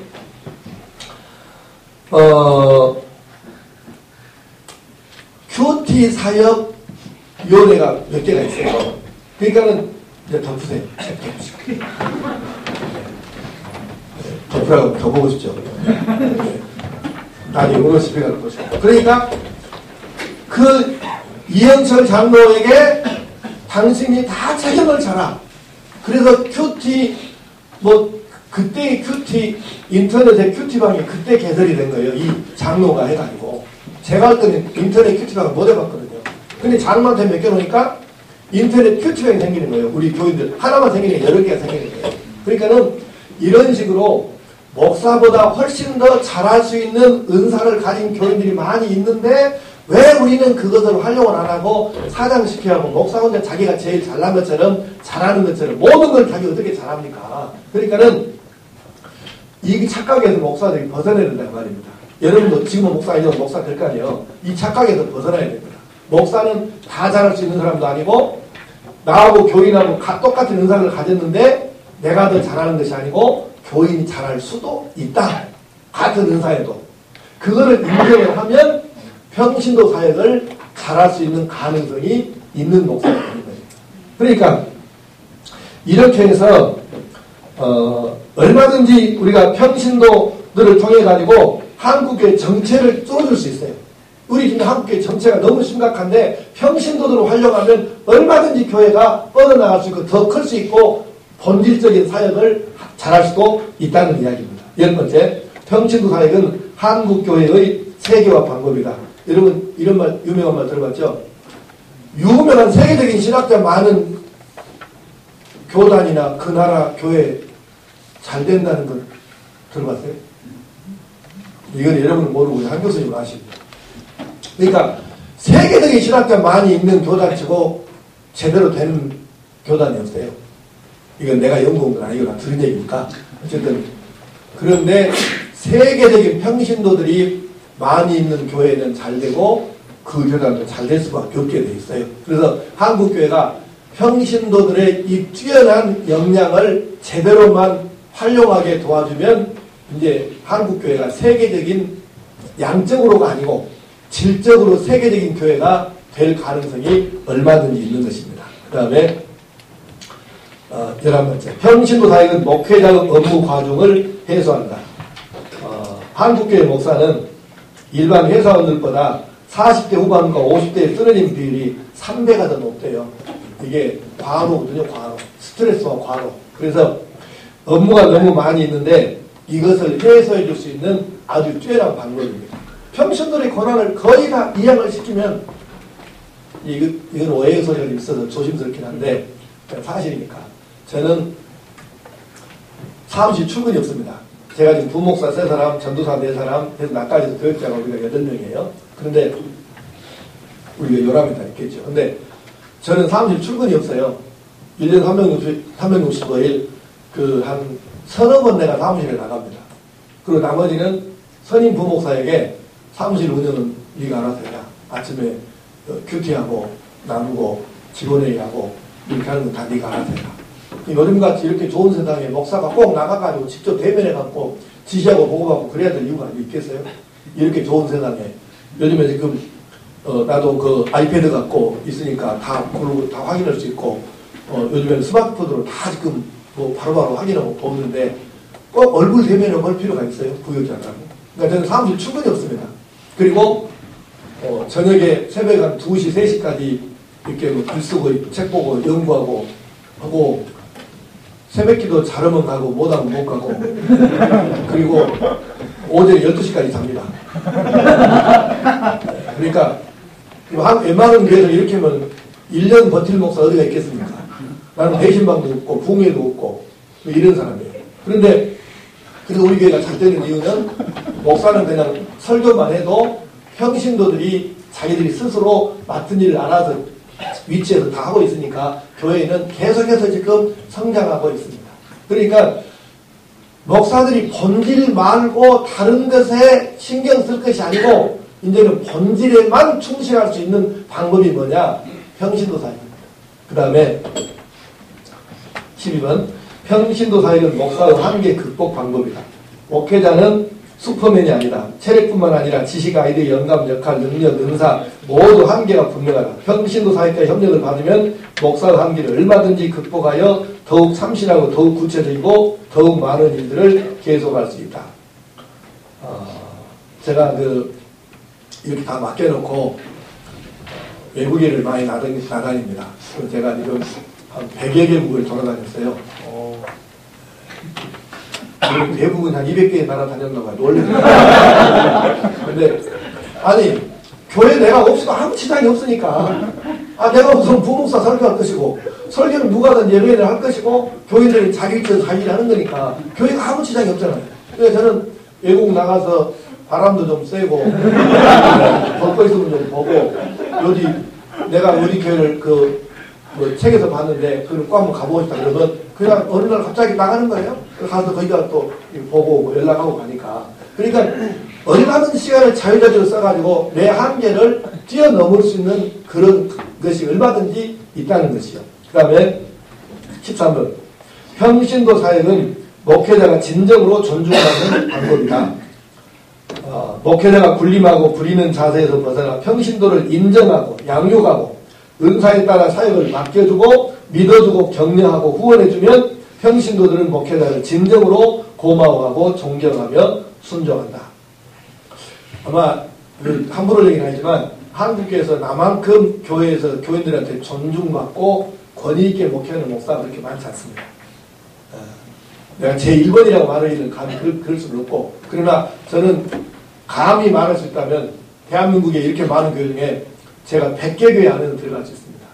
A: 큐티 사역 위원회가 몇 개가 있어요. 그러니까는 이제 덮으세요. 덮으라고 더 보고 싶죠. 나중에 오늘 집에 가는 거죠. 그러니까 그 이영철 장로에게 당신이 다 책임을 져라. 그래서 큐티 그때의 큐티 인터넷의 큐티방이 그때 개설이 된 거예요. 이 장로가 해가지고 제가 할 때는 인터넷 큐티방을 못 해봤거든요. 근데 장로한테 맡겨놓으니까 인터넷 큐티방이 생기는 거예요. 우리 교인들 하나만 생기는 게 여러 개가 생기는 거예요. 그러니까는 이런 식으로 목사보다 훨씬 더 잘할 수 있는 은사를 가진 교인들이 많이 있는데 왜 우리는 그것을 활용을 안 하고 사장시켜야 하고 목사 혼자 자기가 제일 잘난 것처럼 잘하는 것처럼 모든 걸 자기 어떻게 잘합니까? 그러니까는 이 착각에서 목사들이 벗어나야 된다는 말입니다. 여러분도 지금은 목사 아니고 목사 될 거 아니에요. 이 착각에서 벗어나야 됩니다. 목사는 다 잘할 수 있는 사람도 아니고 나하고 교인하고 똑같은 은사를 가졌는데 내가 더 잘하는 것이 아니고 교인이 잘할 수도 있다. 같은 은사에도. 그거를 인정을 하면 평신도 사역을 잘할 수 있는 가능성이 있는 목사가 되는 거예요. 그러니까 이렇게 해서 얼마든지 우리가 평신도들을 통해 가지고 한국의 정체를 뚫어줄 수 있어요. 우리 지금 한국의 정체가 너무 심각한데 평신도들을 활용하면 얼마든지 교회가 뻗어나갈 수 있고 더 클 수 있고 본질적인 사역을 잘할 수도 있다는 이야기입니다. 10번째, 평신도 사역은 한국교회의 세계화 방법이다. 여러분 이런 말, 유명한 말 들어봤죠? 유명한 세계적인 신학자 많은 교단이나 그 나라 교회 잘 된다는 걸 들어봤어요? 이건 여러분은 모르고 한 교수님 아십니다. 그러니까 세계적인 신학자 많이 있는 교단치고 제대로 된 교단이 없어요. 이건 내가 연구한 건 아니고 나 들은 얘기니까. 어쨌든 그런데 세계적인 평신도들이 많이 있는 교회는 잘 되고 그 교단도 잘 될 수밖에 없게 돼 있어요. 그래서 한국교회가 평신도들의 이 뛰어난 역량을 제대로만 활용하게 도와주면 이제 한국교회가 세계적인 양적으로가 아니고 질적으로 세계적인 교회가 될 가능성이 얼마든지 있는 것입니다. 그 다음에 11번째, 평신도 사역은 목회자의 업무 과중을 해소한다. 한국교회 목사는 일반 회사원들보다 40대 후반과 50대의 쓰러짐 비율이 3배가 더 높대요. 이게 과로거든요, 과로. 스트레스와 과로. 그래서 업무가 너무 많이 있는데 이것을 해소해 줄 수 있는 아주 뛰어난 방법입니다. 평신도의 권한을 거의 다 이양을 시키면 이건 오해의 소리가 있어서 조심스럽긴 한데 사실이니까. 저는 사무실 출근이 없습니다. 제가 지금 부목사 3사람, 전도사 4사람, 해서 나까지 해서 교육자가 우리가 8명이에요. 그런데 우리가 요람이 다 있겠죠. 근데 저는 사무실 출근이 없어요. 1년 365일 한 서너 번 내가 사무실에 나갑니다. 그리고 나머지는 선임 부목사에게 사무실 운영은 네가 알아서 해라. 아침에 큐티하고 나누고 직원회의하고 이렇게 하는 건 다 네가 알아서 해라. 요즘같이 이렇게 좋은 세상에 목사가 꼭 나가가지고 직접 대면해갖고 지시하고 보고받고 그래야 될 이유가 있겠어요? 이렇게 좋은 세상에. 요즘에 지금 나도 그 아이패드 갖고 있으니까 다 확인할 수 있고 요즘에는 스마트폰으로 다 지금 뭐 바로바로 확인하고 보는데 꼭 얼굴 대면에 볼 필요가 있어요? 부역자라고. 그러니까 저는 사무실 출근이 없습니다. 그리고 저녁에 새벽 한 2시, 3시까지 이렇게 뭐 글 쓰고 책 보고 연구하고 하고 새벽기도 자르면 가고 못하면 못 가고 그리고 오전 12시까지 잡니다. 그러니까 웬만한 교회에서 이렇게 하면 1년 버틸 목사 어디가 있겠습니까? 나는 배신방도 없고 붕해도 없고 뭐 이런 사람이에요. 그런데 그래서 우리 교회가 잘 되는 이유는 목사는 그냥 설교만 해도 평신도들이 자기들이 스스로 맡은 일을 알아서 위치에서 다 하고 있으니까 교회는 계속해서 지금 성장하고 있습니다. 그러니까 목사들이 본질 말고 다른 것에 신경 쓸 것이 아니고 이제는 본질에만 충실할 수 있는 방법이 뭐냐? 평신도 사역입니다. 그 다음에 12번 평신도 사역은 목사의 한계 극복 방법이다. 목회자는 슈퍼맨이 아니다. 체력뿐만 아니라 지식, 아이디어, 영감, 역할, 능력, 은사 모두 한계가 분명하다. 평신도 사역과 협력을 받으면 목사의 한계를 얼마든지 극복하여 더욱 참신하고 더욱 구체적이고 더욱 많은 일들을 계속할 수 있다. 제가 이렇게 다 맡겨놓고 외국인을 많이 나다닙니다. 그래서 제가 지금 한 100여 개국을 돌아다녔어요. 대부분 한 200개의 나라 다녔나 봐요. 놀랬어요. 근데, 아니, 교회 내가 없어도 아무 지장이 없으니까, 내가 무슨 부목사 설교할 것이고, 설교는 누가 하든 예배를 할 것이고, 교인들이 자기 일을 하는 거니까, 교회가 아무 지장이 없잖아요. 그래서 저는 외국 나가서 바람도 좀 쐬고, 볼 거 있으면 좀 보고, 내가 어디 교회를 책에서 봤는데, 그걸 꼭 한번 가보고 싶다 그러면, 그냥 어느 날 갑자기 나가는 거예요. 가서 거기가 또 보고 연락하고 가니까. 그러니까 얼마든지 시간을 자유자재로 써가지고 내 한계를 뛰어넘을 수 있는 그런 것이 얼마든지 있다는 것이요. 그 다음에 13번. 평신도 사역은 목회자가 진정으로 존중받는 방법이다. 목회자가 군림하고 부리는 자세에서 벗어나 평신도를 인정하고 양육하고 은사에 따라 사역을 맡겨주고 믿어주고 격려하고 후원해주면 평신도들은 목회자를 진정으로 고마워하고 존경하며 순종한다. 아마 함부로 얘기는 하지만 한국교회에서 나만큼 교회에서 교인들한테 존중받고 권위있게 목회하는 목사가 그렇게 많지 않습니다. 내가 제1번이라고 말하기는 감히 그럴 수는 없고, 그러나 저는 감히 말할 수 있다면 대한민국에 이렇게 많은 교회 중에 제가 100개 교회 안에는 들어갈 수 있습니다.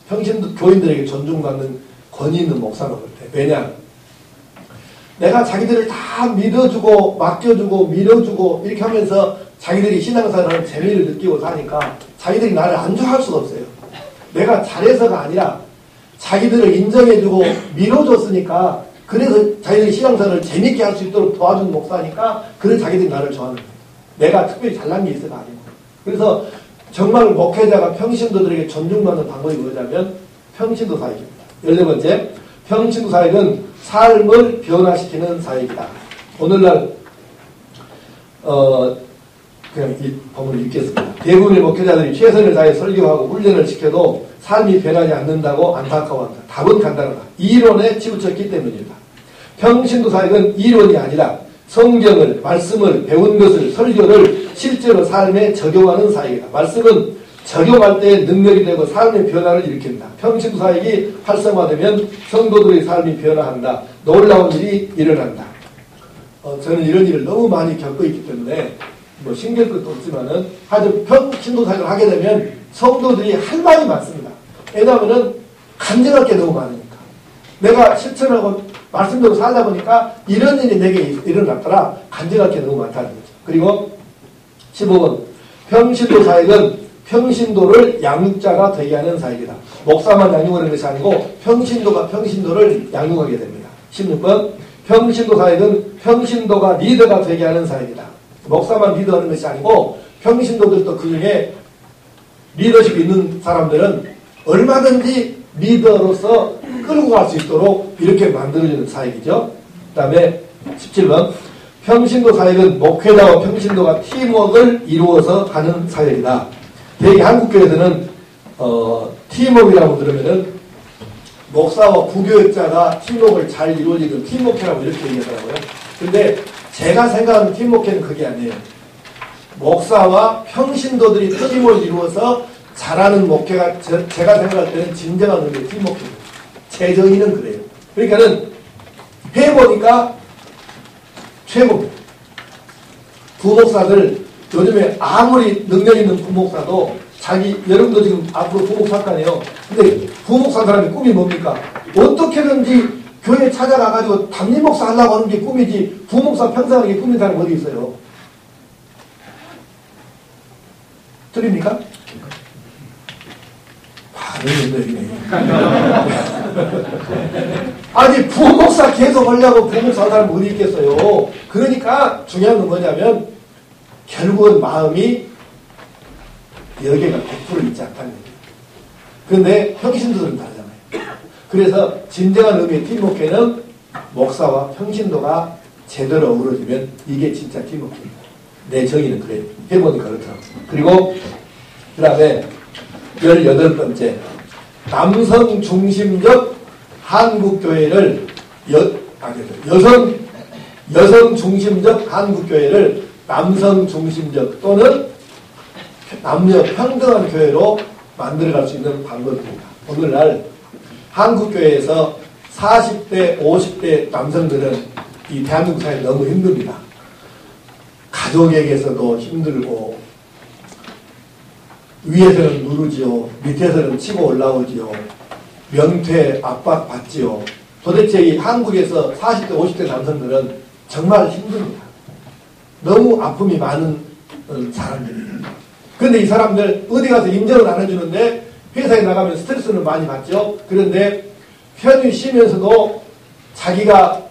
A: 평신도 교인들에게 존중받는 권위 있는 목사가 볼 때. 왜냐? 내가 자기들을 다 믿어주고 맡겨주고 밀어주고 이렇게 하면서 자기들이 신앙생활하는 재미를 느끼고 사니까 자기들이 나를 안 좋아할 수가 없어요. 내가 잘해서가 아니라 자기들을 인정해주고 밀어줬으니까, 그래서 자기들이 신앙생활을 재밌게 할 수 있도록 도와준 목사니까 그래서 자기들이 나를 좋아하는 거예요. 내가 특별히 잘난 게 있어가 아니고. 그래서 정말 목회자가 평신도들에게 존중받는 방법이 뭐냐면 평신도 사역입니다. 14번째, 평신도 사역은 삶을 변화시키는 사역이다. 오늘날 그냥 이 본문을 읽겠습니다. 대부분의 목회자들이 최선을 다해 설교하고 훈련을 시켜도 삶이 변하지 않는다고 안타까워한다. 답은 간단하다. 이론에 치우쳤기 때문이다. 평신도 사역은 이론이 아니라 성경을, 말씀을, 배운 것을, 설교를 실제로 삶에 적용하는 사역이다. 말씀은 적용할 때 능력이 되고 삶의 변화를 일으킨다. 평신도 사역이 활성화되면 성도들의 삶이 변화한다. 놀라운 일이 일어난다. 저는 이런 일을 너무 많이 겪고 있기 때문에 뭐 신경 끝도 없지만은 아주 평신도 사역을 하게 되면 성도들이 할 말이 많습니다. 왜냐하면은 간증할 게 너무 많으니까. 내가 실천하고 말씀대로 살다 보니까 이런 일이 내게 일어났더라. 간증할 게 너무 많다는 거죠. 그리고 15번. 평신도 사역은 평신도를 양육자가 되게 하는 사역이다. 목사만 양육하는 것이 아니고 평신도가 평신도를 양육하게 됩니다. 16번. 평신도 사역은 평신도가 리더가 되게 하는 사역이다. 목사만 리더하는 것이 아니고 평신도들도 그 중에 리더십 있는 사람들은 얼마든지 리더로서 끌고 갈 수 있도록 이렇게 만들어지는 사역이죠. 그 다음에 17번. 평신도 사역은 목회자와 평신도가 팀워크를 이루어서 하는 사역이다. 대개 한국교회에서는 팀워크라고 들으면은 목사와 부교육자가 팀워크를 잘 이루어지는 팀워크라고 이렇게 얘기하더라고요. 근데 제가 생각하는 팀워크는 그게 아니에요. 목사와 평신도들이 팀워크를 이루어서 잘하는 목회가 제가 생각할 때는 진정한 의미의 팀워크입니다. 제 정의는 그래요. 그러니까는 해보니까 최고입니다. 부목사들 요즘에 아무리 능력 있는 부목사도 여러분도 지금 앞으로 부목사 할 거 아니에요. 근데 부목사 사람이 꿈이 뭡니까? 어떻게든지 교회 찾아가가지고 담임목사 하려고 하는 게 꿈이지, 부목사 평생 하는 게 꿈인 사람 어디 있어요? 틀립니까? 반응이 없네. 아니, 부목사 계속 하려고 부목사 하는 사람 어디 있겠어요? 그러니까 중요한 건 뭐냐면, 결국은 마음이 여기가 100% 있지 않다는 얘기예요. 그런데 평신도들은 다르잖아요. 그래서 진정한 의미의 팀워크는 목사와 평신도가 제대로 어우러지면 이게 진짜 팀워크입니다. 내 정의는 그래요. 해보니까 그렇더라고요. 그리고 그 다음에 18번째, 남성 중심적 한국교회를 여성 중심적 한국교회를 남성 중심적 또는 남녀 평등한 교회로 만들어갈 수 있는 방법입니다. 오늘날 한국교회에서 40대, 50대 남성들은 이 대한민국 사회에 너무 힘듭니다. 가족에게서도 힘들고, 위에서는 누르지요, 밑에서는 치고 올라오지요, 명퇴 압박받지요. 도대체 이 한국에서 40대, 50대 남성들은 정말 힘듭니다. 너무 아픔이 많은 사람들이에요. 그런데 이 사람들 어디 가서 인정을 안 해주는데 회사에 나가면 스트레스는 많이 받죠. 그런데 편히 쉬면서도 자기가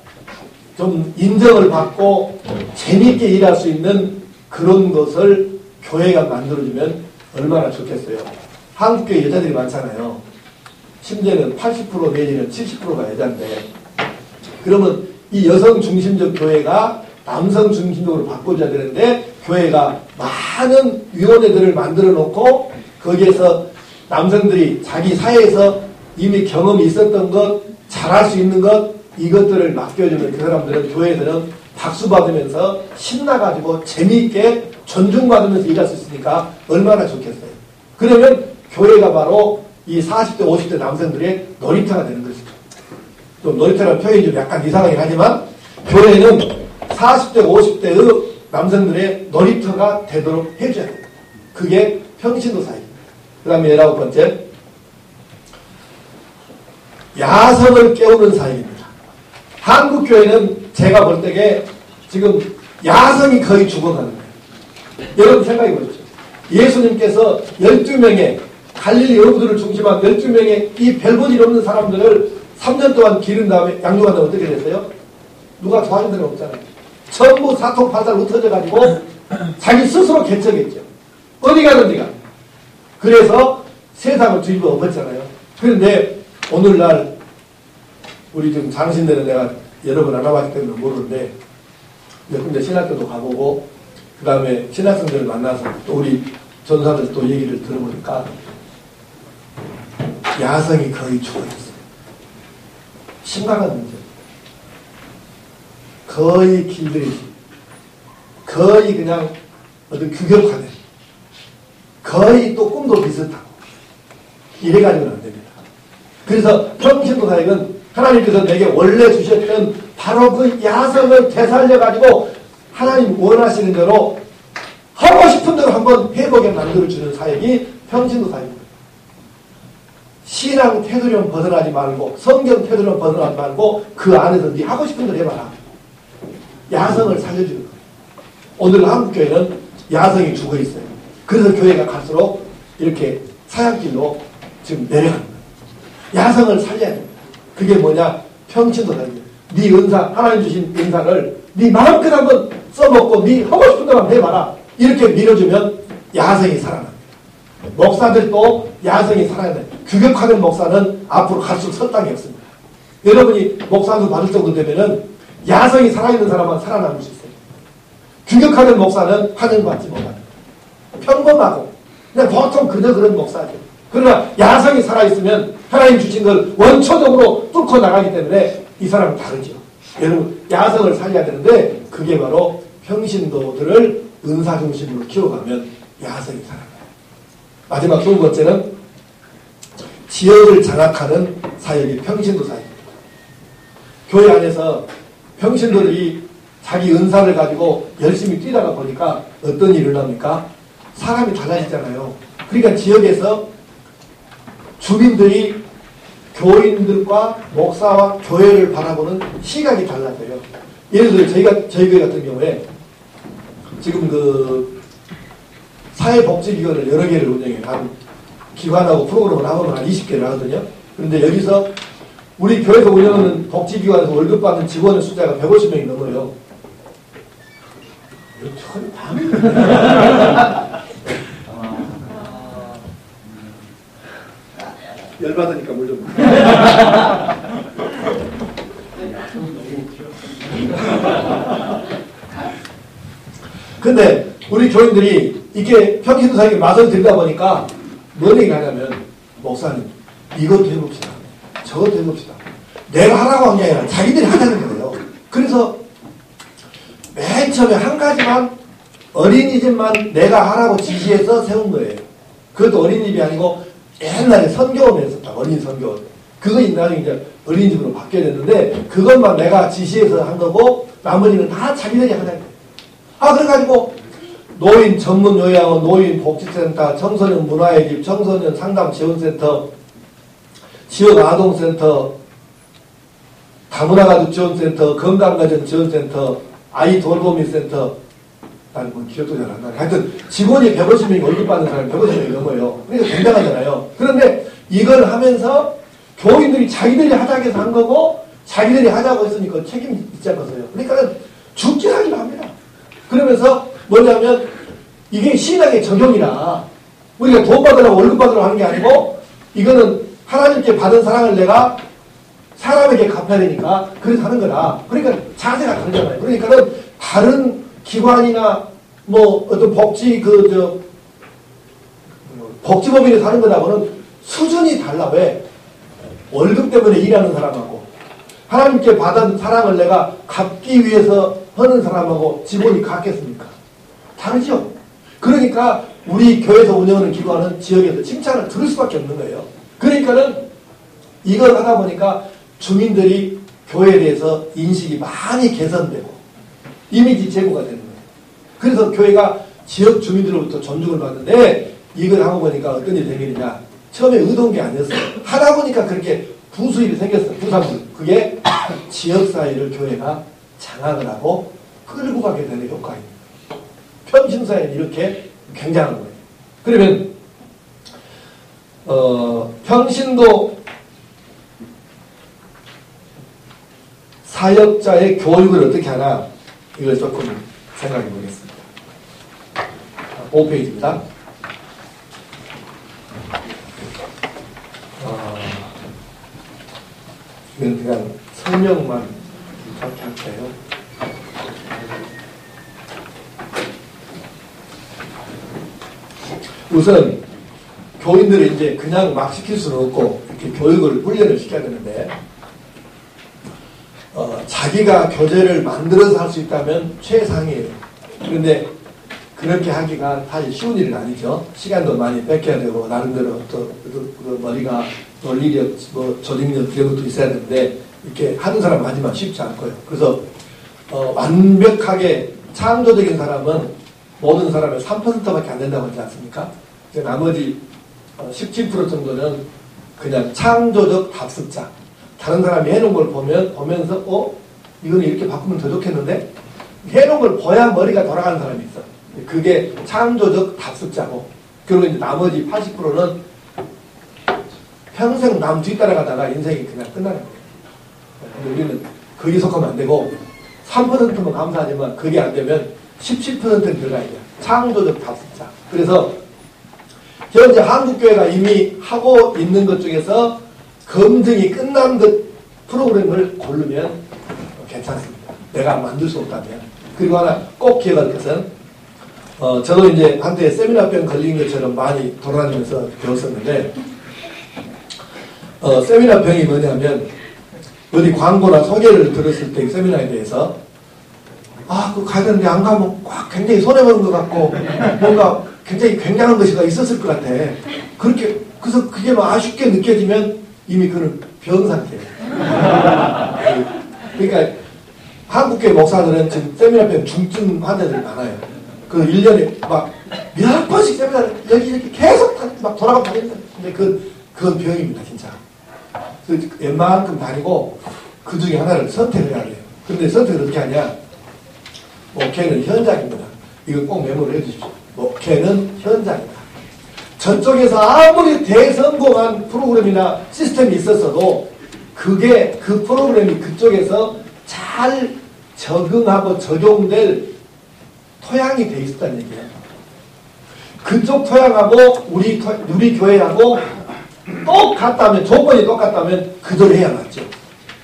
A: 좀 인정을 받고 재미있게 일할 수 있는 그런 것을 교회가 만들어주면 얼마나 좋겠어요. 한국교회 여자들이 많잖아요. 심지어는 80% 내지는 70%가 여자인데, 그러면 이 여성 중심적 교회가 남성 중심적으로 바꿔줘야 되는데, 교회가 많은 위원회들을 만들어 놓고 거기에서 남성들이 자기 사회에서 이미 경험이 있었던 것, 잘할 수 있는 것, 이것들을 맡겨주면 그 사람들은 교회에서는 박수 받으면서 신나가지고 재미있게 존중받으면서 일할 수 있으니까 얼마나 좋겠어요. 그러면 교회가 바로 이 40대, 50대 남성들의 놀이터가 되는 것이죠. 또 놀이터라는 표현이 좀 약간 이상하긴 하지만 교회는 40대, 50대의 남성들의 놀이터가 되도록 해줘야 돼요. 그게 평신도 사회입니다. 그 다음에 19번째, 야성을 깨우는 사회입니다. 한국교회는 제가 볼 때에 지금 야성이 거의 죽어가는 거예요. 여러분 생각해 보십시오. 예수님께서 12명의 갈릴리 여우들을 중심한 12명의 이 별볼일 없는 사람들을 3년 동안 기른 다음에 양육한 다음에 어떻게 됐어요? 누가 도와준 데는 없잖아요. 전부 사통팔달 흩어져가지고 자기 스스로 개척했죠. 어디 가든지가. 그래서 세상을 뒤집어 엎었잖아요. 그런데 오늘날 우리 지금 장신대는 내가 여러 번 알아봤기 때문에 모르는데 몇 군데 신학교도 가보고 그 다음에 신학생들을 만나서 또 우리 전사들 또 얘기를 들어보니까 야성이 거의 죽어있어요. 심각한 문제. 거의 길들이지. 거의 그냥 어떤 규격화된. 거의 또 꿈도 비슷하고. 이래가지고는 안 됩니다. 그래서 평신도 사역은 하나님께서 내게 원래 주셨던 바로 그 야성을 되살려가지고 하나님 원하시는 대로 하고 싶은 대로 한번 해보게 만들어주는 사역이 평신도 사역입니다. 신앙 테두리는 벗어나지 말고 성경 테두리는 벗어나지 말고 그 안에서 네 하고 싶은 대로 해봐라. 야성을 살려주는 거예요. 오늘 한국교회는 야성이 죽어있어요. 그래서 교회가 갈수록 이렇게 사역길로 지금 내려가는 거예요. 야성을 살려야 됩니다. 그게 뭐냐? 평신도 사역입니다. 네 은사, 하나님 주신 은사를 네 마음껏 한번 써먹고 네 하고 싶은 대로 한번 해봐라. 이렇게 밀어주면 야성이 살아납니다. 목사들도 야성이 살아야 돼요. 규격화된 목사는 앞으로 갈수록 설 땅이 없습니다. 여러분이 목사도 받을 정도 되면은 야성이 살아있는 사람만 살아남을 수 있어요. 규격화된 목사는 환영받지 못합니다. 평범하고 그냥 보통 그런 목사죠. 그러나 야성이 살아있으면 하나님 주신 걸 원초적으로 뚫고 나가기 때문에 이 사람은 다르죠. 여러분 야성을 살려야 되는데 그게 바로 평신도들을 은사 중심으로 키워가면 야성이 살아나요. 마지막 20번째는 지역을 장악하는 사역이 평신도 사역입니다. 교회 안에서 평신도들이 자기 은사를 가지고 열심히 뛰다가 보니까 어떤 일이 일어납니까? 사람이 달라지잖아요. 그러니까 지역에서 주민들이 교인들과 목사와 교회를 바라보는 시각이 달라져요. 예를 들어 저희 교회 같은 경우에 지금 그 사회복지기관을 여러 개를 운영해요. 한 기관하고 프로그램을 하면 한 20개를 하거든요. 그런데 여기서 우리 교회에서 운영하는 복지기관에서 월급 받는 직원의 숫자가 150명이 넘어요. 천 밤이 열받으니까 물 좀. 근데 우리 교인들이 이렇게 평신도사에게 맛을 들다 보니까 뭔 얘기를 하냐면, 목사님 이것도 해봅시다, 저것도 해봅시다. 내가 하라고 한 게 아니라 자기들이 하자는 거예요. 그래서 맨 처음에 한 가지만, 어린이집만 내가 하라고 지시해서 세운 거예요. 그것도 어린이집이 아니고 옛날에 선교원에 했었다. 어린이 선교원. 그거 나중에 이제 어린이집으로 바뀌어야 됐는데, 그것만 내가 지시해서 한 거고 나머지는 다 자기들이 하자는 거예요. 그래가지고 노인 전문 요양원, 노인 복지센터, 청소년 문화의 집, 청소년 상담 지원센터, 지역 아동센터, 다문화가족 지원센터, 건강가정 지원센터, 아이 돌보미 센터, 난 뭐 기억도 잘 안 나네. 하여튼 직원이 150명이 월급 받는 사람이 150명이 넘어요. 그러니까 굉장하잖아요. 그런데 이걸 하면서 교인들이 자기들이 하자고 해서 한 거고, 자기들이 하자고 했으니까 책임이 있지 않겠어요. 그러니까 죽긴 하기로 합니다. 그러면서 뭐냐면, 이게 신앙의 적용이라, 우리가 돈 받으라고 월급 받으라고 하는 게 아니고, 이거는 하나님께 받은 사랑을 내가 사람에게 갚아야 되니까 그래서 하는 거라. 그러니까 자세가 다르잖아요. 그러니까는 다른 기관이나 뭐 어떤 복지법인에서 하는 거하고는 수준이 달라. 왜? 월급 때문에 일하는 사람하고 하나님께 받은 사랑을 내가 갚기 위해서 하는 사람하고 직원이 같겠습니까? 다르죠. 그러니까 우리 교회에서 운영하는 기관은 지역에서 칭찬을 들을 수밖에 없는 거예요. 그러니까는 이걸 하다 보니까 주민들이 교회에 대해서 인식이 많이 개선되고 이미지 제고가 되는 거예요. 그래서 교회가 지역 주민들로부터 존중을 받는데, 이걸 하고 보니까 어떤 일이 생기느냐. 처음에 의도한 게 아니었어요. 하다 보니까 그렇게 부수일이 생겼어요. 부산부. 그게 지역사회를 교회가 장악을 하고 끌고 가게 되는 효과입니다. 평신사회는 이렇게 굉장한 거예요. 그러면 평신도 사역자의 교육을 어떻게 하나, 이걸 조금 생각해 보겠습니다. 5페이지입니다. 이건 그냥 설명만 이렇게 할게요. 우선 교인들을 이제 그냥 막 시킬 수는 없고 이렇게 교육을 훈련을 시켜야 되는데, 자기가 교재를 만들어서 할 수 있다면 최상이에요. 그런데 그렇게 하기가 사실 쉬운 일은 아니죠. 시간도 많이 뺏겨야 되고, 나름대로 또 머리가 논리력, 조직력 이런 것도 있어야 되는데, 이렇게 하는 사람 하지만 쉽지 않고요. 그래서 완벽하게 창조적인 사람은 모든 사람의 3%밖에 안 된다고 하지 않습니까? 나머지 17% 정도는 그냥 창조적 답습자. 다른 사람이 해놓은 걸 보면서 이거는 이렇게 바꾸면 더 좋겠는데? 해놓은 걸 봐야 머리가 돌아가는 사람이 있어. 그게 창조적 답습자고, 그리고 이제 나머지 80%는 평생 남 뒤따라가다가 인생이 그냥 끝나는 거예요. 근데 우리는 거기 속하면 안 되고, 3%면 감사하지만 그게 안 되면 17%는 들어가야 돼요. 창조적 답습자. 그래서 현재 한국교회가 이미 하고 있는 것 중에서 검증이 끝난 것 프로그램을 고르면 괜찮습니다. 내가 만들 수 없다면. 그리고 하나 꼭 기억할 것은, 저도 이제 한때 세미나병 걸린 것처럼 많이 돌아다니면서 배웠었는데, 세미나병이 뭐냐면, 어디 광고나 소개를 들었을 때 세미나에 대해서, 그거 가야 되는데 안 가면 굉장히 손해보는 것 같고, 뭔가 굉장히 굉장한 것이 있었을 것 같아. 그래서 그게 막 아쉽게 느껴지면 이미 그는 병 상태예요. 그러니까 한국교회 목사들은 지금 세미나병 중증 환자들이 많아요. 그 1년에 막 몇 번씩 세미나 여기 이렇게 계속 막 돌아가고 다닙니다. 근데 그건 병입니다, 진짜. 웬만큼 다니고 그 중에 하나를 선택을 해야 돼요. 근데 선택을 어떻게 하냐? 목회는 현장입니다. 이거 꼭 메모를 해주십시오. 목회는 현장이다. 저쪽에서 아무리 대성공한 프로그램이나 시스템이 있었어도 그게 그 프로그램이 그쪽에서 잘 적응하고 적용될 토양이 돼 있었다는 얘기예요. 그쪽 토양하고 우리 교회하고 똑같다면, 조건이 똑같다면 그대로 해야 맞죠.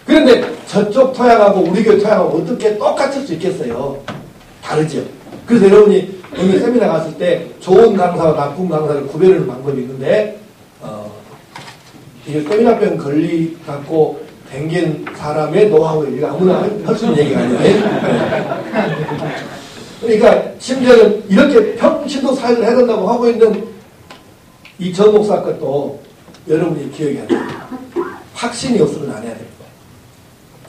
A: 그런데 저쪽 토양하고 우리 교회 토양하고 어떻게 똑같을 수 있겠어요? 다르죠. 그래서 여러분이 오늘 세미나 갔을 때 좋은 강사와 나쁜 강사를 구별하는 방법이 있는데, 이게 세미나병 걸리갖고 댕긴 사람의 노하우, 이거 아무나 할 수 있는 얘기가 아니에요. 그러니까 심지어는 이렇게 평신도 사회를 해야 된다고 하고 있는 이 전 목사 것도 여러분이 기억해야 돼요. 확신이 없으면 안 해야 됩니다.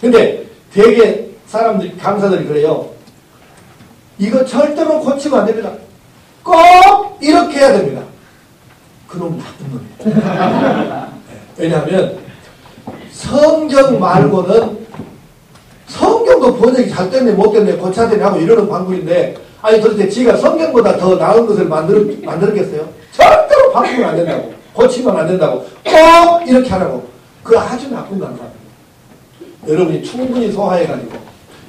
A: 근데 되게 사람들이, 강사들이 그래요. 이거 절대로 고치면 안 됩니다. 꼭 이렇게 해야 됩니다. 그놈 나쁜 놈이에요. 왜냐하면 성경 말고는, 성경도 번역이 잘 됐네 못 됐네 고쳐야 되네 하고 이러는 방법인데, 아니 도대체 지가 성경보다 더 나은 것을 만들었겠어요? 절대로 바꾸면 안 된다고, 고치면 안 된다고, 꼭 이렇게 하라고. 그거 아주 나쁜 강사입니다. 여러분이 충분히 소화해가지고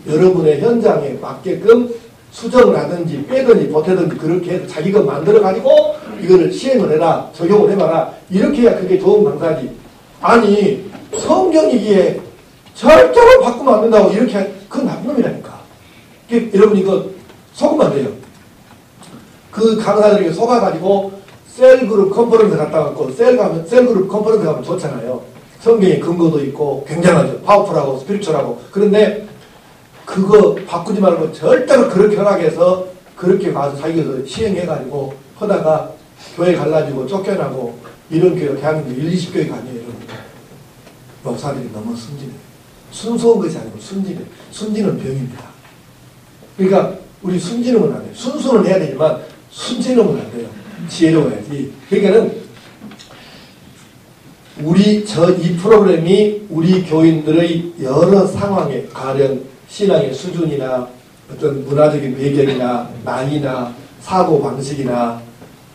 A: 여러분의 현장에 맞게끔 수정을 하든지 빼든지 보태든지 그렇게 해서 자기가 만들어가지고 이거를 시행을 해라, 적용을 해봐라, 이렇게 해야 그게 좋은 강사지. 아니 성경이기에 절대로 바꾸면 안 된다고 이렇게, 그건 나쁜 놈이라니까. 여러분 이거 속으면 안 돼요. 그 강사들에게 속아가지고 셀그룹 컨퍼런스 갔다 왔고, 셀그룹 컨퍼런스 가면 좋잖아요. 성경의 근거도 있고 굉장하죠. 파워풀하고 스피리추얼하고. 그런데 그거 바꾸지 말고 절대로 그렇게 허락해서 그렇게 가서 자기가 시행해가지고 하다가 교회 갈라지고 쫓겨나고 이런 교회가 대한민국 20교회가 아니에요. 여러분. 목사들이 너무 순진해요. 순수한 것이 아니고 순진해요. 순진은 병입니다. 그러니까 우리 순진하면 안 돼요. 순수는 해야 되지만 순진하면 안 돼요. 지혜로워야지. 그러니까는 이 프로그램이 우리 교인들의 여러 상황에, 가령 신앙의 수준이나 어떤 문화적인 배경이나 나이나 사고 방식이나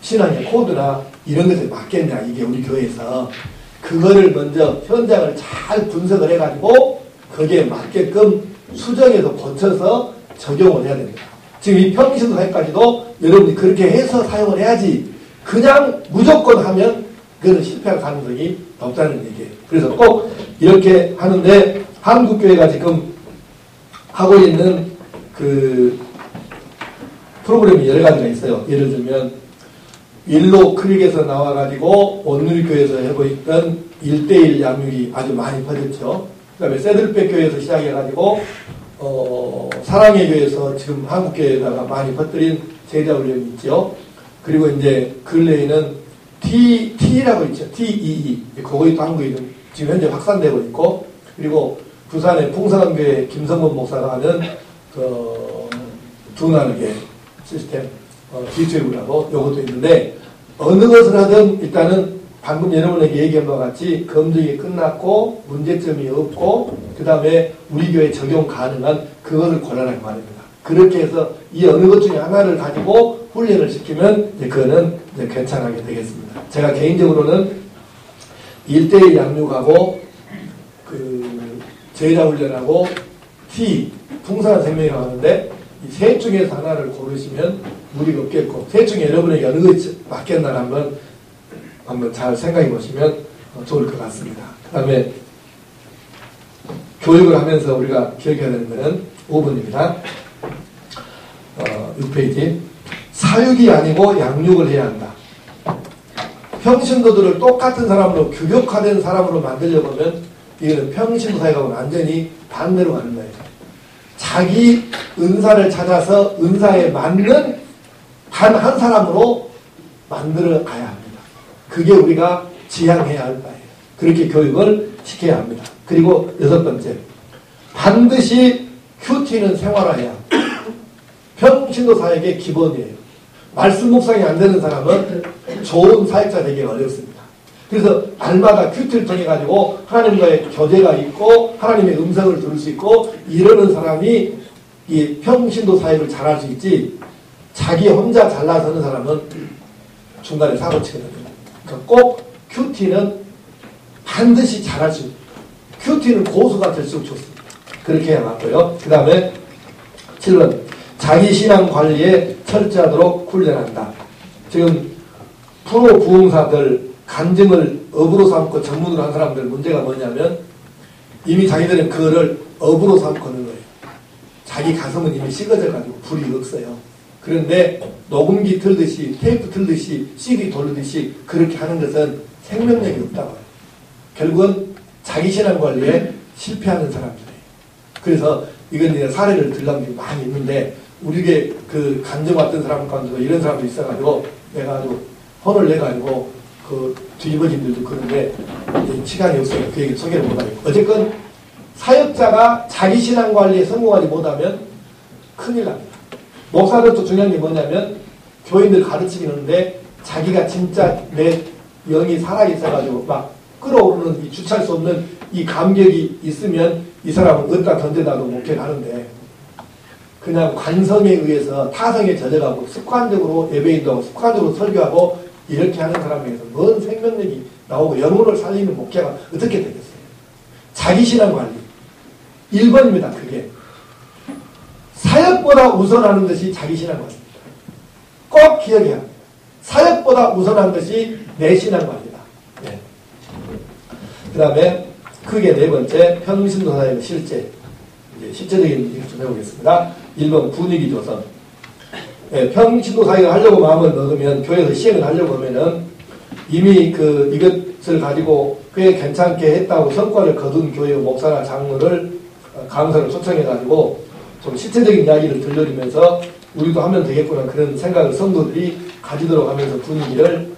A: 신앙의 코드나 이런 것에 맞겠냐, 이게 우리 교회에서. 그거를 먼저 현장을 잘 분석을 해가지고 거기에 맞게끔 수정해서 고쳐서 적용을 해야 됩니다. 지금 이 평신도 사회까지도 여러분이 그렇게 해서 사용을 해야지, 그냥 무조건 하면 그거는 실패할 가능성이 없다는 얘기예요. 그래서 꼭 이렇게 하는데, 한국교회가 지금 하고 있는 그 프로그램이 여러 가지가 있어요. 예를 들면 일로 클릭에서 나와가지고 온누리교회에서 하고 있던 1:1 양육이 아주 많이 퍼졌죠. 그 다음에 새들백 교회에서 시작해가지고 사랑의 교회에서 지금 한국교회에다가 많이 퍼뜨린 제자훈련이 있죠. 그리고 이제 근래에는 T라고 있죠. TEE. 그거에 또 한국에 지금 현재 확산되고 있고, 그리고 부산의 풍성한교회 김성범 목사가 하는 두나르게 시스템, D2W라고 요것도 있는데, 어느 것을 하든 일단은 방금 여러분에게 얘기한 바와 같이 검증이 끝났고 문제점이 없고 그 다음에 우리 교회에 적용 가능한 그것을 골라라는 말입니다. 그렇게 해서 이 어느 것 중에 하나를 가지고 훈련을 시키면 이제 그거는 이제 괜찮게 되겠습니다. 제가 개인적으로는 1:1 양육하고 그 제자 훈련하고 풍성한 생명이라고 하는데, 이 셋 중에서 하나를 고르시면 무리가 없겠고, 셋 중에 여러분에게 어느 것이 맞겠나 한번 잘 생각해 보시면 좋을 것 같습니다. 그 다음에 교육을 하면서 우리가 기억해야 되는 것은 5번입니다. 6페이지. 사육이 아니고 양육을 해야 한다. 평신도들을 똑같은 사람으로, 규격화된 사람으로 만들려고 하면 이거는 평신도 사회하고는 완전히 반대로 가는 거예요. 자기 은사를 찾아서 은사에 맞는 단 한 사람으로 만들어 가야 합니다. 그게 우리가 지향해야 할 바예요. 그렇게 교육을 시켜야 합니다. 그리고 6번째, 반드시 큐티는 생활화해야 평신도 사역의 기본이에요. 말씀 묵상이 안 되는 사람은 좋은 사역자 되기가 어렵습니다. 그래서 날마다 큐티를 통해 가지고 하나님과의 교제가 있고 하나님의 음성을 들을 수 있고 이러는 사람이 이 평신도 사역을 잘할 수 있지, 자기 혼자 잘나서는 사람은 중간에 사고 치거든요. 그러니까 꼭 큐티는 반드시 잘할 수 있어요. 큐티는 고수가 될수록 좋습니다. 그렇게 해야 맞고요. 그 다음에 7번 자기 신앙 관리에 철저하도록 훈련한다. 지금 프로 부흥사들 간증을 업으로 삼고 전문으로 한 사람들 문제가 뭐냐면 이미 자기들은 그거를 업으로 삼고 하는 거예요. 자기 가슴은 이미 식어져가지고 불이 없어요. 그런데 녹음기 틀듯이 테이프 틀듯이 CD 돌리듯이 그렇게 하는 것은 생명력이 없다고 해요. 결국은 자기 신앙 관리에 실패하는 사람들이에요. 그래서 이건 이제 사례를 들려면 많이 있는데 우리에게 그 간증 왔던 사람 가운데도 이런 사람도 있어가지고 내가 아주 혼을 내가지고 그 뒤집어진들도 그런데 시간이 없어요. 그 얘기 소개를 못하겠고. 어쨌건 사역자가 자기 신앙 관리에 성공하지 못하면 큰일 납니다. 목사들도 중요한 게 뭐냐면 교인들 가르치기는데 자기가 진짜 내 영이 살아있어가지고 막 끌어오르는 이 주체할 수 없는 이 감격이 있으면 이 사람은 어디다 던져놔도 목회 가는데 그냥 관성에 의해서 타성에 젖어가고 습관적으로 예배인도 하고 습관적으로 설교하고 이렇게 하는 사람에게서 뭔 생명력이 나오고 영혼을 살리는 목회가 어떻게 되겠어요? 자기 신앙 관리 1번입니다. 그게 사역보다 우선하는 것이 자기 신앙 관리입니다. 꼭 기억해야 합니다. 사역보다 우선한 것이 내 신앙 관리다. 네. 그 다음에 크게 네 번째 평신도 사역의 실제, 이제 실제적인 얘기를 좀 해보겠습니다. 1번 분위기 조성. 네, 평신도 사역을 하려고 마음을 먹으면 교회에서 시행을 하려고 하면은 이미 이것을 가지고 꽤 괜찮게 했다고 성과를 거둔 교회 목사나 장로를 강사를 초청해가지고 좀 실제적인 이야기를 들려주면서 우리도 하면 되겠구나 그런 생각을 성도들이 가지도록 하면서 분위기를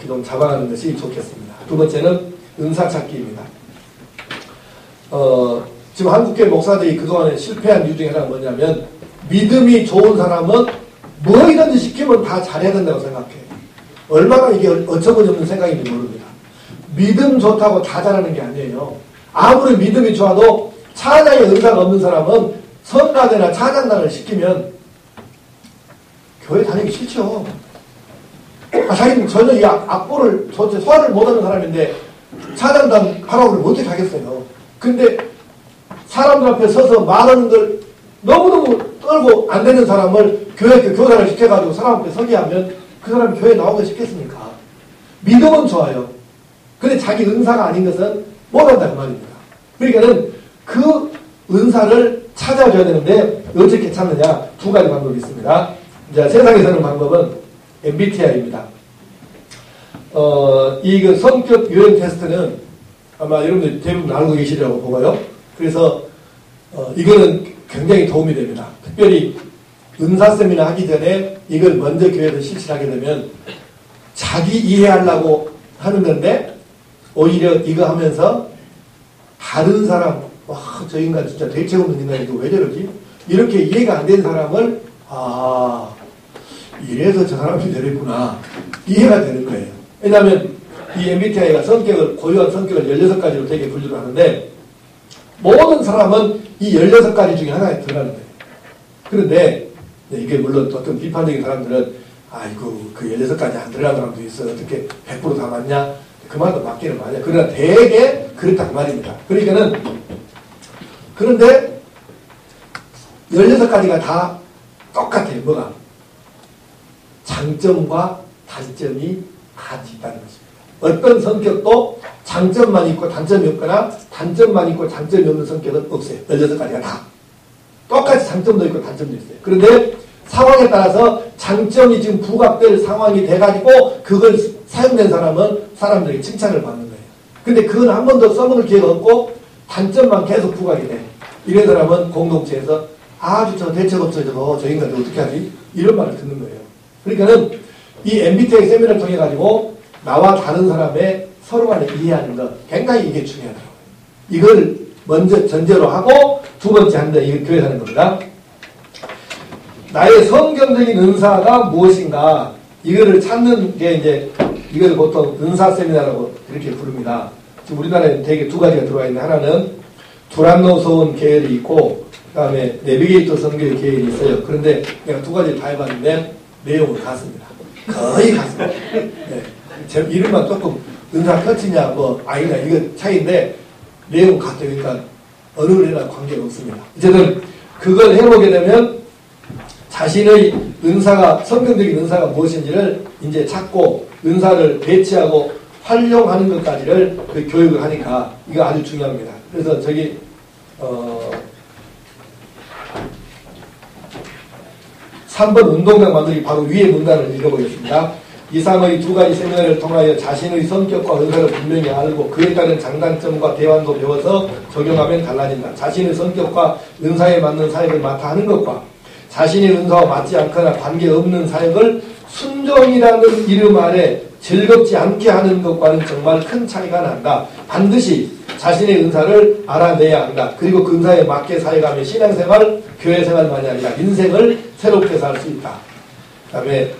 A: 좀 잡아가는 것이 좋겠습니다. 두 번째는 은사찾기입니다. 지금 한국교회 목사들이 그동안에 실패한 이유 중에 하나가 뭐냐면 믿음이 좋은 사람은 뭐이든지 시키면 다 잘해야 된다고 생각해요. 얼마나 이게 어처구니없는 생각인지 모릅니다. 믿음 좋다고 다 잘하는 게 아니에요. 아무리 믿음이 좋아도 찬양의 은사가 없는 사람은 성가대나 찬양단을 시키면 교회 다니기 싫죠. 자기는 전혀 이 악보를 소화를 못하는 사람인데 찬양단 하라고 그러면 어떻게 하겠어요. 근데 사람들 앞에 서서 말하는 걸 너무너무 떨고 안 되는 사람을 교회 교사를 시켜가지고 사람 앞에 서게 하면 그 사람이 교회에 나오기 쉽겠습니까? 믿음은 좋아요. 근데 자기 은사가 아닌 것은 못한다 그 말입니다. 그러니까는 그 은사를 찾아줘야 되는데 어떻게 찾느냐 두 가지 방법이 있습니다. 이제 세상에 서는 방법은 MBTI입니다. 이 성격 유형 테스트는 아마 여러분들 대부분 알고 계시리라고 보고요. 그래서 이거는 굉장히 도움이 됩니다. 특별히 은사 세미나 하기 전에 이걸 먼저 교회에서 실시하게 되면 자기 이해하려고 하는 건데 오히려 이거 하면서 다른 사람 와, 저 인간 진짜 대책 없는 인간인데 왜 저러지? 이렇게 이해가 안 된 사람을 이래서 저 사람이 저랬구나 이해가 되는 거예요. 왜냐하면 이 MBTI가 고유한 성격을 16가지로 되게 분류를 하는데 모든 사람은 이 16가지 중에 하나에 들어가는 거예요. 그런데 이게 물론 어떤 비판적인 사람들은 아이고 그 16가지 안 들어간 사람도 있어 어떻게 100% 다 맞냐? 그 말도 맞기는 맞아요. 그러나 되게 그렇다 그 말입니다. 그런데 16가지가 다 똑같아요. 뭐가? 장점과 단점이 같이 있다는 것입니다. 어떤 성격도 장점만 있고 단점이 없거나 단점만 있고 장점이 없는 성격은 없어요. 16가지가 다. 똑같이 장점도 있고 단점도 있어요. 그런데 상황에 따라서 장점이 지금 부각될 상황이 돼가지고 그걸 사용된 사람은 사람들에게 칭찬을 받는 거예요. 근데 그건 한 번도 써먹을 기회가 없고 단점만 계속 부각이 돼. 이런 사람은 공동체에서 아주 저 대책 없어 저 인간 어떻게 하지? 이런 말을 듣는 거예요. 그러니까는 이 MBTI 세미나를 통해 가지고 나와 다른 사람의 서로 간에 이해하는 것 굉장히 이게 중요하더라고요. 이걸 먼저 전제로 하고 두 번째 한다. 이거 교회에서 하는 겁니다. 나의 성경적인 은사가 무엇인가? 이거를 찾는 게 이제 이걸 보통 은사 세미나라고 이렇게 부릅니다. 지금 우리나라에 되게 두 가지가 들어와 있는데 하나는 두란노 소원 계열이 있고 그다음에 내비게이터 선교의 계열이 있어요. 그런데 내가 두 가지를 다 해봤는데 내용은 같습니다. 거의 같습니다. 네. 제 이름만 조금 은사 터치냐 뭐 아니냐 이거 차이인데 내용은 같아요. 그러니까 어느 걸 해나 관계가 없습니다. 어쨌든 그걸 해보게 되면 자신의 은사가 성경적인 은사가 무엇인지를 이제 찾고 은사를 배치하고 활용하는 것까지를 그 교육을 하니까 이거 아주 중요합니다. 그래서 저기 3번 운동장 만들기 바로 위에 문단을 읽어보겠습니다. 이상의 두 가지 세미나를 통하여 자신의 성격과 은사를 분명히 알고 그에 따른 장단점과 대안도 배워서 적용하면 달라진다. 자신의 성격과 은사에 맞는 사역을 맡아 하는 것과 자신의 은사와 맞지 않거나 관계없는 사역을 순종이라는 이름 아래 즐겁지 않게 하는 것과는 정말 큰 차이가 난다. 반드시 자신의 은사를 알아내야 한다. 그리고 그 은사에 맞게 사역하며 신앙생활, 교회생활만이 아니라 인생을 새롭게 살 수 있다. 그 다음에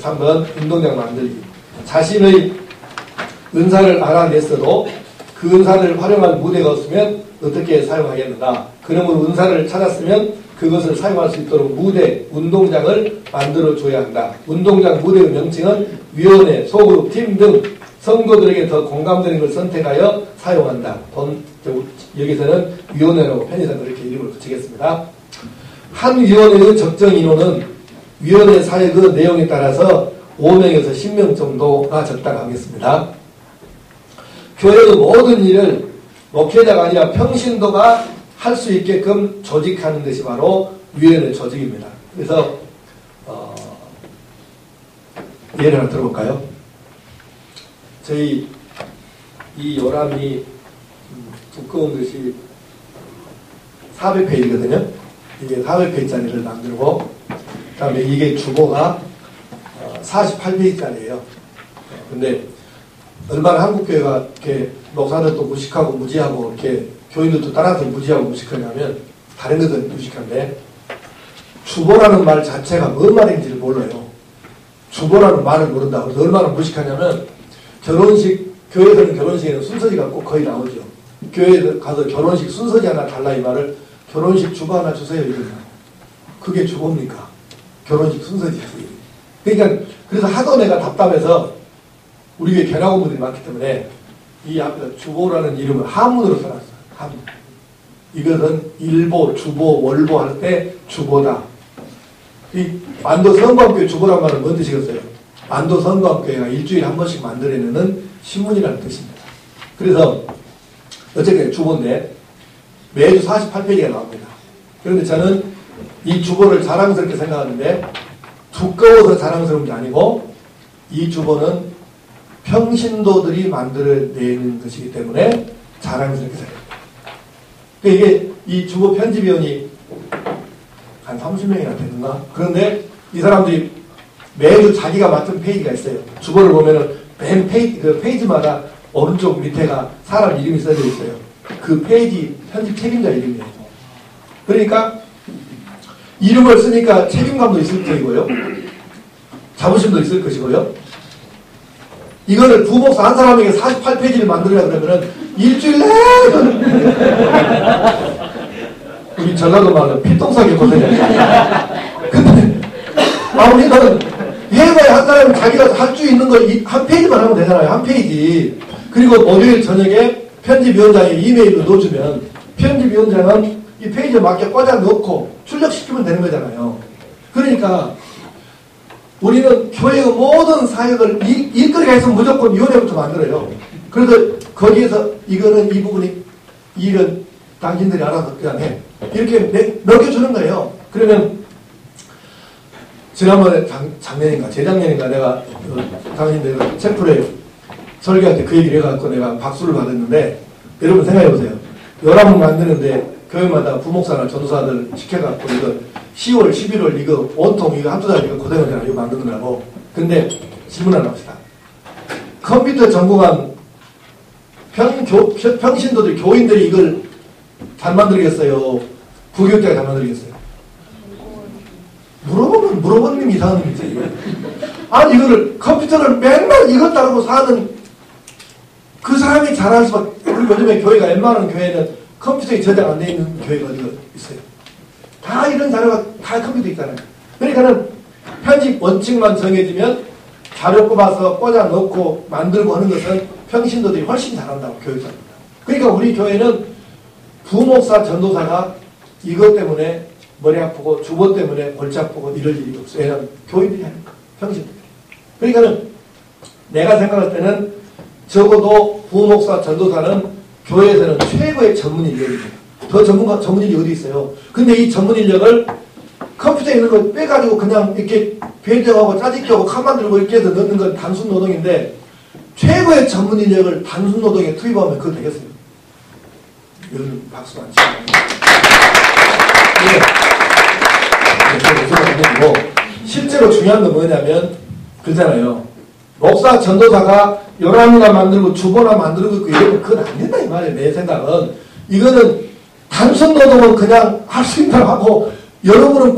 A: 3번 운동장 만들기. 자신의 은사를 알아냈어도 그 은사를 활용할 무대가 없으면 어떻게 사용하겠는가. 그러므로 은사를 찾았으면 그것을 사용할 수 있도록 무대, 운동장을 만들어줘야 한다. 운동장 무대의 명칭은 위원회, 소그룹, 팀 등 성도들에게 더 공감되는 걸 선택하여 사용한다. 여기서는 위원회라고 편의상 그렇게 이름을 붙이겠습니다. 한 위원회의 적정 인원은 위원회 사역의 내용에 따라서 5명에서 10명 정도가 적당하겠습니다. 교회의 모든 일을 목회자가 아니라 평신도가 할 수 있게끔 조직하는 것이 바로 위원회 조직입니다. 그래서 예를 하나 들어볼까요? 저희 이 요람이 두꺼운 것이 400페이지거든요. 이게 400페이지짜리를 만들고 그 다음에 이게 주보가 48페이지짜리예요. 근데 얼마나 한국교회가 이렇게 목사들도 무식하고 무지하고 이렇게 교인들도 따라서 무지하고 무식하냐면 다른 것은 무식한데 주보라는 말 자체가 뭔 말인지를 몰라요. 주보라는 말을 모른다고. 그래서 얼마나 무식하냐면 결혼식, 교회에서는 결혼식에는 순서지가 꼭 거의 나오죠. 교회에 가서 결혼식 순서지 하나 달라 이 말을 결혼식 주보 하나 주세요 이러냐. 그게 주보입니까? 결혼식 순서지. 그러니까 그래서 하도 내가 답답해서 우리 교회 견학원분들이 많기 때문에 이 앞에 주보라는 이름을 한문으로 써놨어요. 한문. 이것은 일보, 주보, 월보 할 때 주보다. 이 만도 성광교회 주보란 말은 뭔 뜻이겠어요? 만도 성광교회가 일주일에 한 번씩 만들어내는 신문이라는 뜻입니다. 그래서 어쨌든 주보인데 매주 48페이지가 나옵니다. 그런데 저는 이 주보를 자랑스럽게 생각하는데 두꺼워서 자랑스러운 게 아니고 이 주보는 평신도들이 만들어내는 것이기 때문에 자랑스럽게 생각합니다. 그러니까 이게 이 주보 편집위원이 한 30명이나 되는가? 그런데 이 사람들이 매주 자기가 맡은 페이지가 있어요. 주보를 보면은 맨 페이지마다 오른쪽 밑에가 사람 이름이 써져 있어요. 그 페이지 편집 책임자 이름이에요. 그러니까 이름을 쓰니까 책임감도 있을 것이고요. 자부심도 있을 것이고요. 이거를 부목사 한 사람에게 48페이지를 만들으려 그러면은 일주일 내내 우리 전라도 말로 피똥싸게 고생했어요. 근데 우리는 예거에 한 사람이 자기가 할 수 있는 거 한 페이지만 하면 되잖아요. 한 페이지. 그리고 목요일 저녁에 편집위원장에 이메일로 넣어주면 편집위원장은 이 페이지에 맞게 꽂아 넣고 출력시키면 되는 거잖아요. 그러니까 우리는 교회의 모든 사역을 일거리가 있으면 무조건 위원회부터 만들어요. 그래서 거기에서 이거는 이 부분이 일은 당신들이 알아서 그냥 해. 이렇게 넘겨주는 거예요. 그러면 지난번에 작년인가 재작년인가 내가 당신들 챔플에 설교할 때 그 얘기를 해갖고 내가 박수를 받았는데 여러분 생각해보세요. 요람을 만드는데 교회마다 부목사나 전도사들 시켜갖고 이거 10월, 11월 이거 온통 이거 한두 달 이거 고생하잖아요. 이거 만드느라고. 근데 질문 하나 합시다. 컴퓨터 전공한 평신도들, 교인들이 이걸 잘 만들겠어요? 부교육자가 다 만들겠어요? 물어보면 물어보는 이상한 거지. 아니 이거를 컴퓨터를 맨날 이것 따르고 사는 그 사람이 잘할 수밖에. 우리 요즘에 교회가 웬만한 교회는 컴퓨터에 저장 안 돼 있는 교회가 어디가 있어요. 다 이런 자료가 다 컴퓨터에 있잖아요. 그러니까는 편집 원칙만 정해지면 자료 뽑아서 꽂아 넣고 만들고 하는 것은 평신도들이 훨씬 잘한다고 교육자입니다. 그러니까 우리 교회는 부목사 전도사가 이것 때문에 머리 아프고 주보 때문에 골치 아프고 이럴 일이 없어요. 왜냐하면 교인들이 하니까 평신도들이. 그러니까는 내가 생각할 때는 적어도 부목사 전도사는 교회에서는 최고의 전문 인력입니다. 더 전문 인력이 어디 있어요? 근데 이 전문 인력을 컴퓨터에 있는 걸 빼가지고 그냥 이렇게 배정하고 짜집기하고 칸 만들고 이렇게 해서 넣는 건 단순 노동인데 최고의 전문 인력을 단순 노동에 투입하면 그거 되겠어요? 여러분 박수 안 치고. 실제로 중요한 건 뭐냐면 그렇잖아요. 목사 전도사가 요람이나 만들고 주보나 만들고 있고 이러면 그건 안 된다 이 말이에요. 내 생각은. 이거는 단순 노동은 그냥 할 수 있다고 하고 여러분은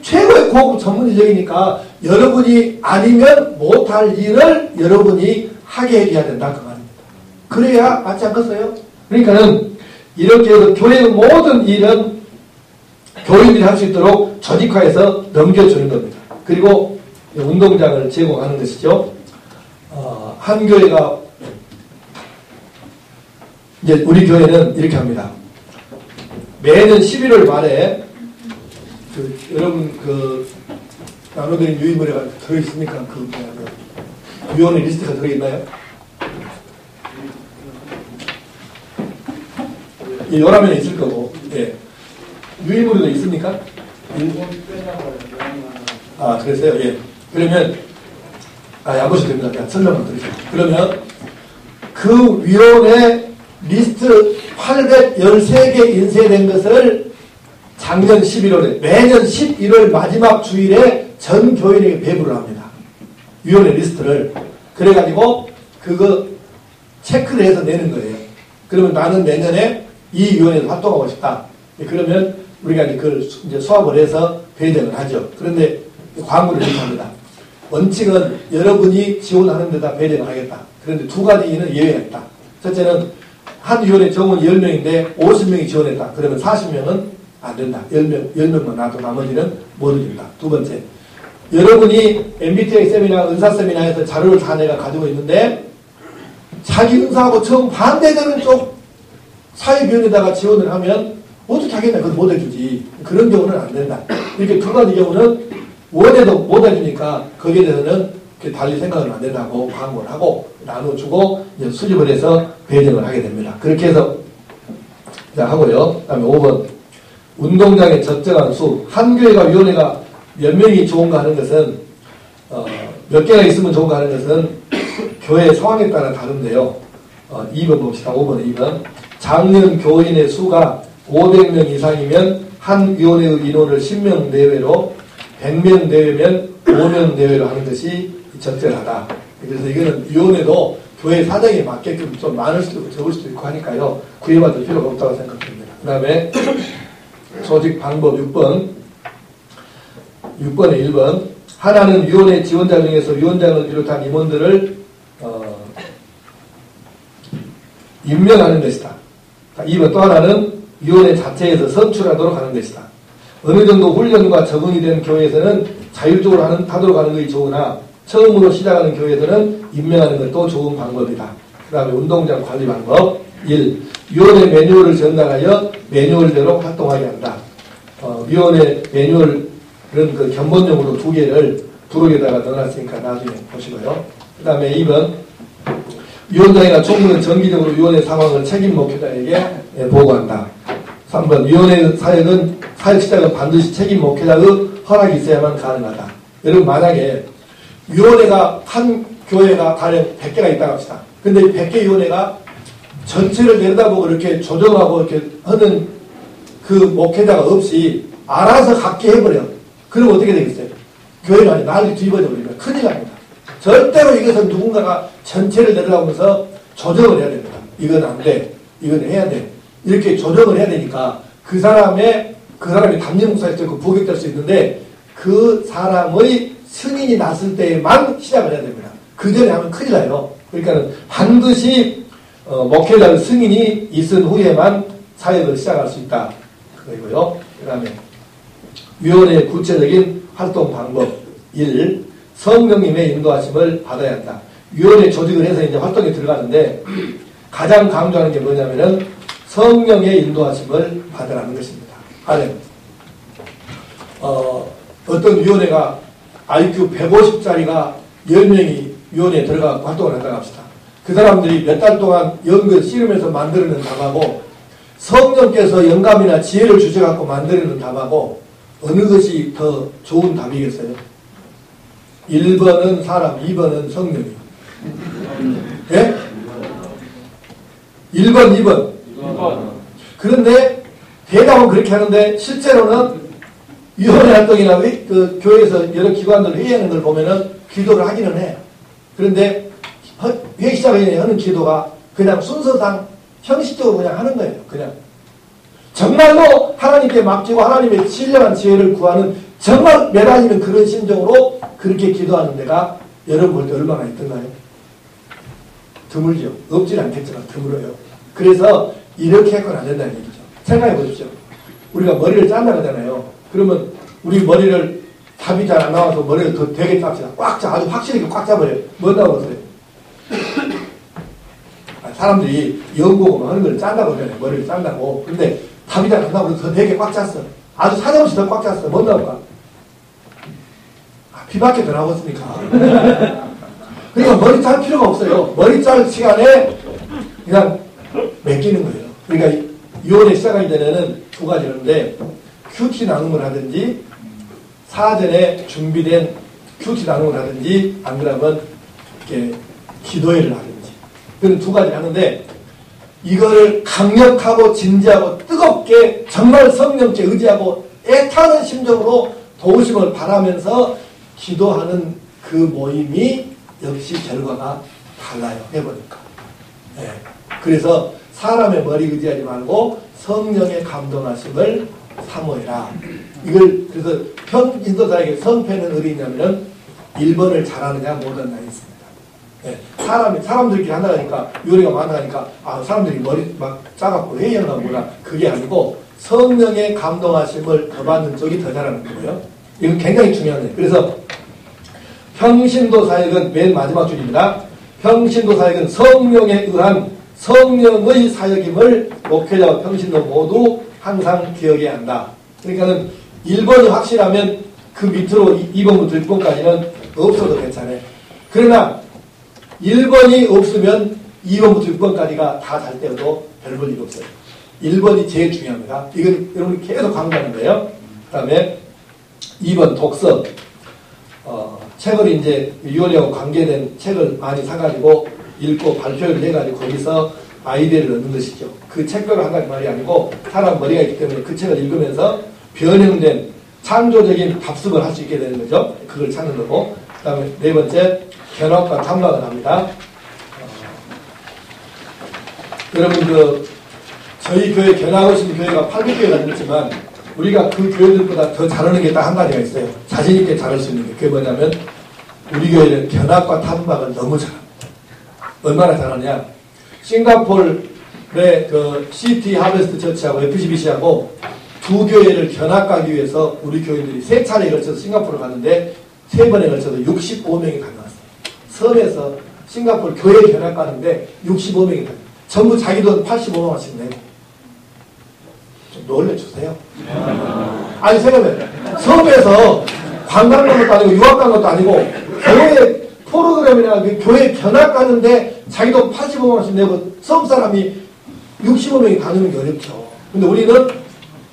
A: 최고의 고급 전문 인력이니까 여러분이 아니면 못할 일을 여러분이 하게 해줘야 된다 그 말입니다. 그래야 맞지 않겠어요? 그러니까는 이렇게 해서 교회의 모든 일은 교인들이 할 수 있도록 조직화해서 넘겨주는 겁니다. 그리고 운동장을 제공하는 것이죠. 한 교회가 이제 우리 교회는 이렇게 합니다. 매년 11월 말에 여러분 나눠드린 유인물에 들어있습니까? 위원회 리스트가 들어있나요? 예, 요라면에 있을 거고. 예. 유인물에도 있습니까? 아, 그랬어요? 예. 그러면, 안 보셔도 됩니다. 그냥 설명만 드리죠. 그러면, 그 위원회 리스트 813개 인쇄된 것을 작년 11월에, 매년 11월 마지막 주일에 전 교인에게 배부를 합니다. 위원회 리스트를. 그래가지고, 그거 체크를 해서 내는 거예요. 그러면 나는 내년에 이 위원회에서 활동하고 싶다. 그러면 우리가 그걸 이제 수합을 해서 배정을 하죠. 그런데 광고를 이렇게 합니다. 원칙은 여러분이 지원하는 데다 배정을 하겠다. 그런데 두 가지는 예외가 있다. 첫째는 한 위원회 정원이 10명인데 50명이 지원했다. 그러면 40명은 안 된다. 10명만 놔도 나머지는 못 해준다. 두 번째, 여러분이 MBTI 세미나, 은사 세미나에서 자료를 다 내가 가지고 있는데 자기 은사하고 정 반대되는 쪽 사회비원에다가 지원을 하면 어떻게 하겠나? 그건 못 해주지. 그런 경우는 안 된다. 이렇게 두 가지 경우는 원해도 못 해주니까 거기에 대해서는 달리 생각은 안 된다고 광고를 하고 나눠주고 이제 수집을 해서 배정을 하게 됩니다. 그렇게 해서 하고요. 그 다음에 5번. 운동장의 적정한 수. 한 교회가 위원회가 몇 명이 좋은가 하는 것은 몇 개가 있으면 좋은가 하는 것은 교회 상황에 따라 다른데요. 2번 봅시다. 5번에 2번. 작년 교인의 수가 500명 이상이면 한 위원회의 인원을 10명 내외로 100명 내외면 5명 내외로 하는 것이 적절하다. 그래서 이거는 위원회도 교회 사정에 맞게끔 좀 많을 수도 있고 적을 수도 있고 하니까요. 구애받을 필요가 없다고 생각합니다. 그 다음에 조직 방법 6번에 1번. 하나는 위원회 지원자 중에서 위원장을 비롯한 임원들을 임명하는 것이다. 2번 또 하나는 위원회 자체에서 선출하도록 하는 것이다. 어느 정도 훈련과 적응이 된 교회에서는 자율적으로 하도록 하는 것이 좋으나 처음으로 시작하는 교회에서는 임명하는 것도 좋은 방법이다. 그 다음에 운동장 관리 방법 1. 위원회 매뉴얼을 전달하여 매뉴얼대로 활동하게 한다. 위원회 매뉴얼은 그 견본용으로 2개를 부록에다가 넣어놨으니까 나중에 보시고요. 그 다음에 2번 위원장이나 총무는 정기적으로 위원회 상황을 책임 목회자에게 보고한다. 3번 위원회 사역 시작은 반드시 책임 목회자의 허락이 있어야만 가능하다. 여러분 만약에 위원회가 한 교회가 가령 100개가 있다고 합시다. 근데 100개 위원회가 전체를 내려다보고 이렇게 조정하고 이렇게 하는 그 목회자가 없이 알아서 갖게 해버려. 그럼 어떻게 되겠어요? 교회는 아니 난리 뒤집어져 버리면 큰일 납니다. 절대로 이것은 누군가가 전체를 내려다보면서 조정을 해야 됩니다. 이건 안 돼. 이건 해야 돼. 이렇게 조정을 해야 되니까 그 사람의 그 사람이 담임 목사일 수도 있고 부교육될 수 있는데 그 사람의 승인이 났을 때에만 시작을 해야 됩니다. 그 전에 하면 큰일 나요. 그러니까 반드시 목회자 승인이 있은 후에만 사역을 시작할 수 있다. 그거고요. 그 다음에 위원회의 구체적인 활동 방법 1. 성령님의 인도하심을 받아야 한다. 위원회 조직을 해서 이제 활동에 들어가는데 가장 강조하는 게 뭐냐면은 성령의 인도하심을 받으라는 것입니다. 아멘. 어떤 위원회가 IQ 150짜리가 10명이 위원회에 들어가 활동을 한다고 합시다. 그 사람들이 몇 달 동안 연극을 씨름해서 만들어낸 답하고 성령께서 영감이나 지혜를 주셔갖고 만들어낸 답하고 어느 것이 더 좋은 답이겠어요? 1번은 사람, 2번은 성령이요. 예? 1번, 2번. 그런데 대답은 그렇게 하는데 실제로는 위원회 활동이나 그 교회에서 여러 기관들 회의하는 걸 보면은 기도를 하기는 해. 그런데 회의 시작에 하는 기도가 그냥 순서상 형식적으로 그냥 하는 거예요. 그냥. 정말로 하나님께 맡기고 하나님의 신령한 지혜를 구하는 정말 매달리는 그런 심정으로 그렇게 기도하는 데가 여러분 볼 때 얼마나 있던가요? 드물죠. 없진 않겠지만 드물어요. 그래서 이렇게 해서는 안 된다는 얘기죠. 생각해 보십시오. 우리가 머리를 짠다 그러잖아요. 그러면 우리 머리를 답이 잘 안 나와서 머리를 더 되게 짭시다. 꽉 짜. 아주 확실하게 꽉 짜버려요. 뭐라고 하세요? 사람들이 연구고 하는 걸 짠다고 그러잖아요. 머리를 짠다고. 근데 답이 잘 안 나와서 더 되게 꽉 짰어. 아주 사정없이 더 꽉 짰어. 뭔다고 할까? 피밖에 더 나왔으니까. 그러니까 머리 짤 필요가 없어요. 머리 짤 시간에 그냥 맡기는 거예요. 그러니까 6월에 시작하기 전에는 두 가지인데 큐티 나눔을 하든지 사전에 준비된 큐티 나눔을 하든지 안 그러면 이렇게 기도회를 하든지 그런 두 가지 하는데 이거를 강력하고 진지하고 뜨겁게 정말 성령께 의지하고 애타는 심정으로 도우심을 바라면서 기도하는 그 모임이 역시 결과가 달라요. 해보니까. 네. 그래서 사람의 머리 의지하지 말고 성령의 감동하심을 사모해라. 이걸 그래서 인도자에게 성패는 어디 있냐면은 1번을 잘하느냐 못하느냐 있습니다. 네. 사람들끼리 한다 하니까 요리가 많다 하니까 사람들이 머리 막 짜갖고 회의하나 보다 그게 아니고 성령의 감동하심을 더 받는 쪽이 더 잘하는 거예요. 이건 굉장히 중요한 거예요. 그래서 평신도 사역은 맨 마지막 줄입니다. 평신도 사역은 성령에 의한 성령의 사역임을 목회자와 평신도 모두 항상 기억해야 한다. 그러니까는 1번이 확실하면 그 밑으로 2번부터 6번까지는 없어도 괜찮아요. 그러나 1번이 없으면 2번부터 6번까지가 다 잘 때여도 별 볼 일 없어요. 1번이 제일 중요합니다. 이건 여러분이 계속 강조하는 거예요. 그 다음에 2번 독서. 책을 이제 위원회하고 관계된 책을 많이 사가지고 읽고 발표를 해가지고 거기서 아이디어를 얻는 것이죠. 그 책별로 한 가지 말이 아니고 사람 머리가 있기 때문에 그 책을 읽으면서 변형된 창조적인 답습을 할 수 있게 되는 거죠. 그걸 찾는 거고. 그 다음에 네 번째 견학과 탐방을 합니다. 여러분 저희 교회 견학 오신 교회가 800교회가 있지만 우리가 그 교회들보다 더 잘하는 게 딱 한 가지가 있어요. 자신 있게 잘할 수 있는 게. 그게 뭐냐면 우리 교회는 견학과 탐방을 너무 잘합니다. 얼마나 잘하냐. 싱가포르의 그 CT 하베스트 처치하고 FCBC하고 두 교회를 견학 가기 위해서 우리 교인들이 3차례에 걸쳐서 싱가포르를 갔는데 3번에 걸쳐서 65명이 다녀왔어요. 섬에서 싱가포르 교회 견학 가는데 65명이 다녀왔어요. 전부 자기 돈 85만 원씩 내고. 좀 놀래주세요. 아니 생각해. 섬에서 관광 간 것도 아니고 유학 간 것도 아니고 교회 프로그램이나 교회 견학 가는데 자기 돈 85만 원씩 내고 섬 사람이 65명이 다니는 게 어렵죠. 근데 우리는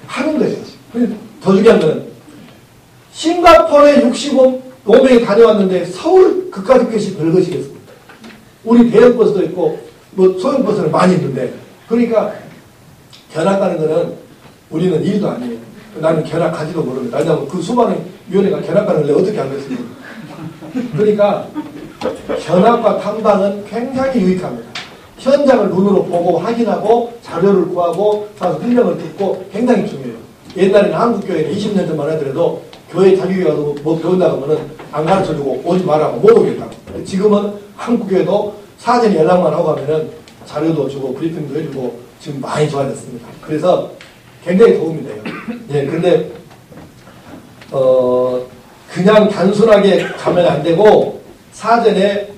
A: 하는 거죠. 더 중요한 건 싱가포르에 65명이 다녀왔는데 서울 그까지 것이 별것이겠습니까? 우리 대형버스도 있고 소형버스는 많이 있는데 그러니까 견학 가는 거는 우리는 일도 아니에요. 나는 견학 가지도 모릅니다. 왜냐하면 그 수많은 위원회가 견학 가는 걸 어떻게 알겠습니까? 그러니까 견학과 탐방은 굉장히 유익합니다. 현장을 눈으로 보고 확인하고 자료를 구하고 가서 설명을 듣고 굉장히 중요해요. 옛날에는 한국교회는 20년 전만 하더라도 교회 자기 가서 뭐 배운다고 하면은 안 가르쳐주고 오지 말라고 못 오겠다고. 지금은 한국교회도 사전에 연락만 하고 가면은 자료도 주고 브리핑도 해주고 지금 많이 좋아졌습니다. 그래서 굉장히 도움이 돼요. 예, 그런데 그냥 단순하게 가면 안 되고 사전에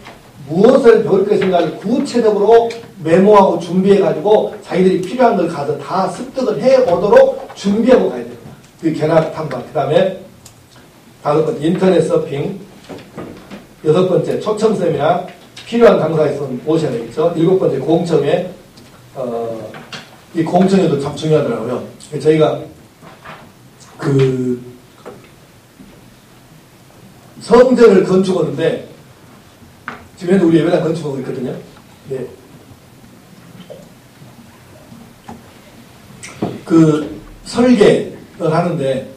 A: 무엇을 배울 것인가를 구체적으로 메모하고 준비해가지고 자기들이 필요한 걸 가서 다 습득을 해오도록 준비하고 가야 됩니다. 그 견학 탐방, 그 다음에 5번째 인터넷 서핑, 6번째 초청 세미나, 필요한 강사가 있으면 오셔야 되겠죠. 7번째 공청회, 이 공청회도 참 중요하더라고요. 저희가 그 성전을 건축하는데 지금 현재 우리 예배당 건축하고 있거든요. 네. 그 설계를 하는데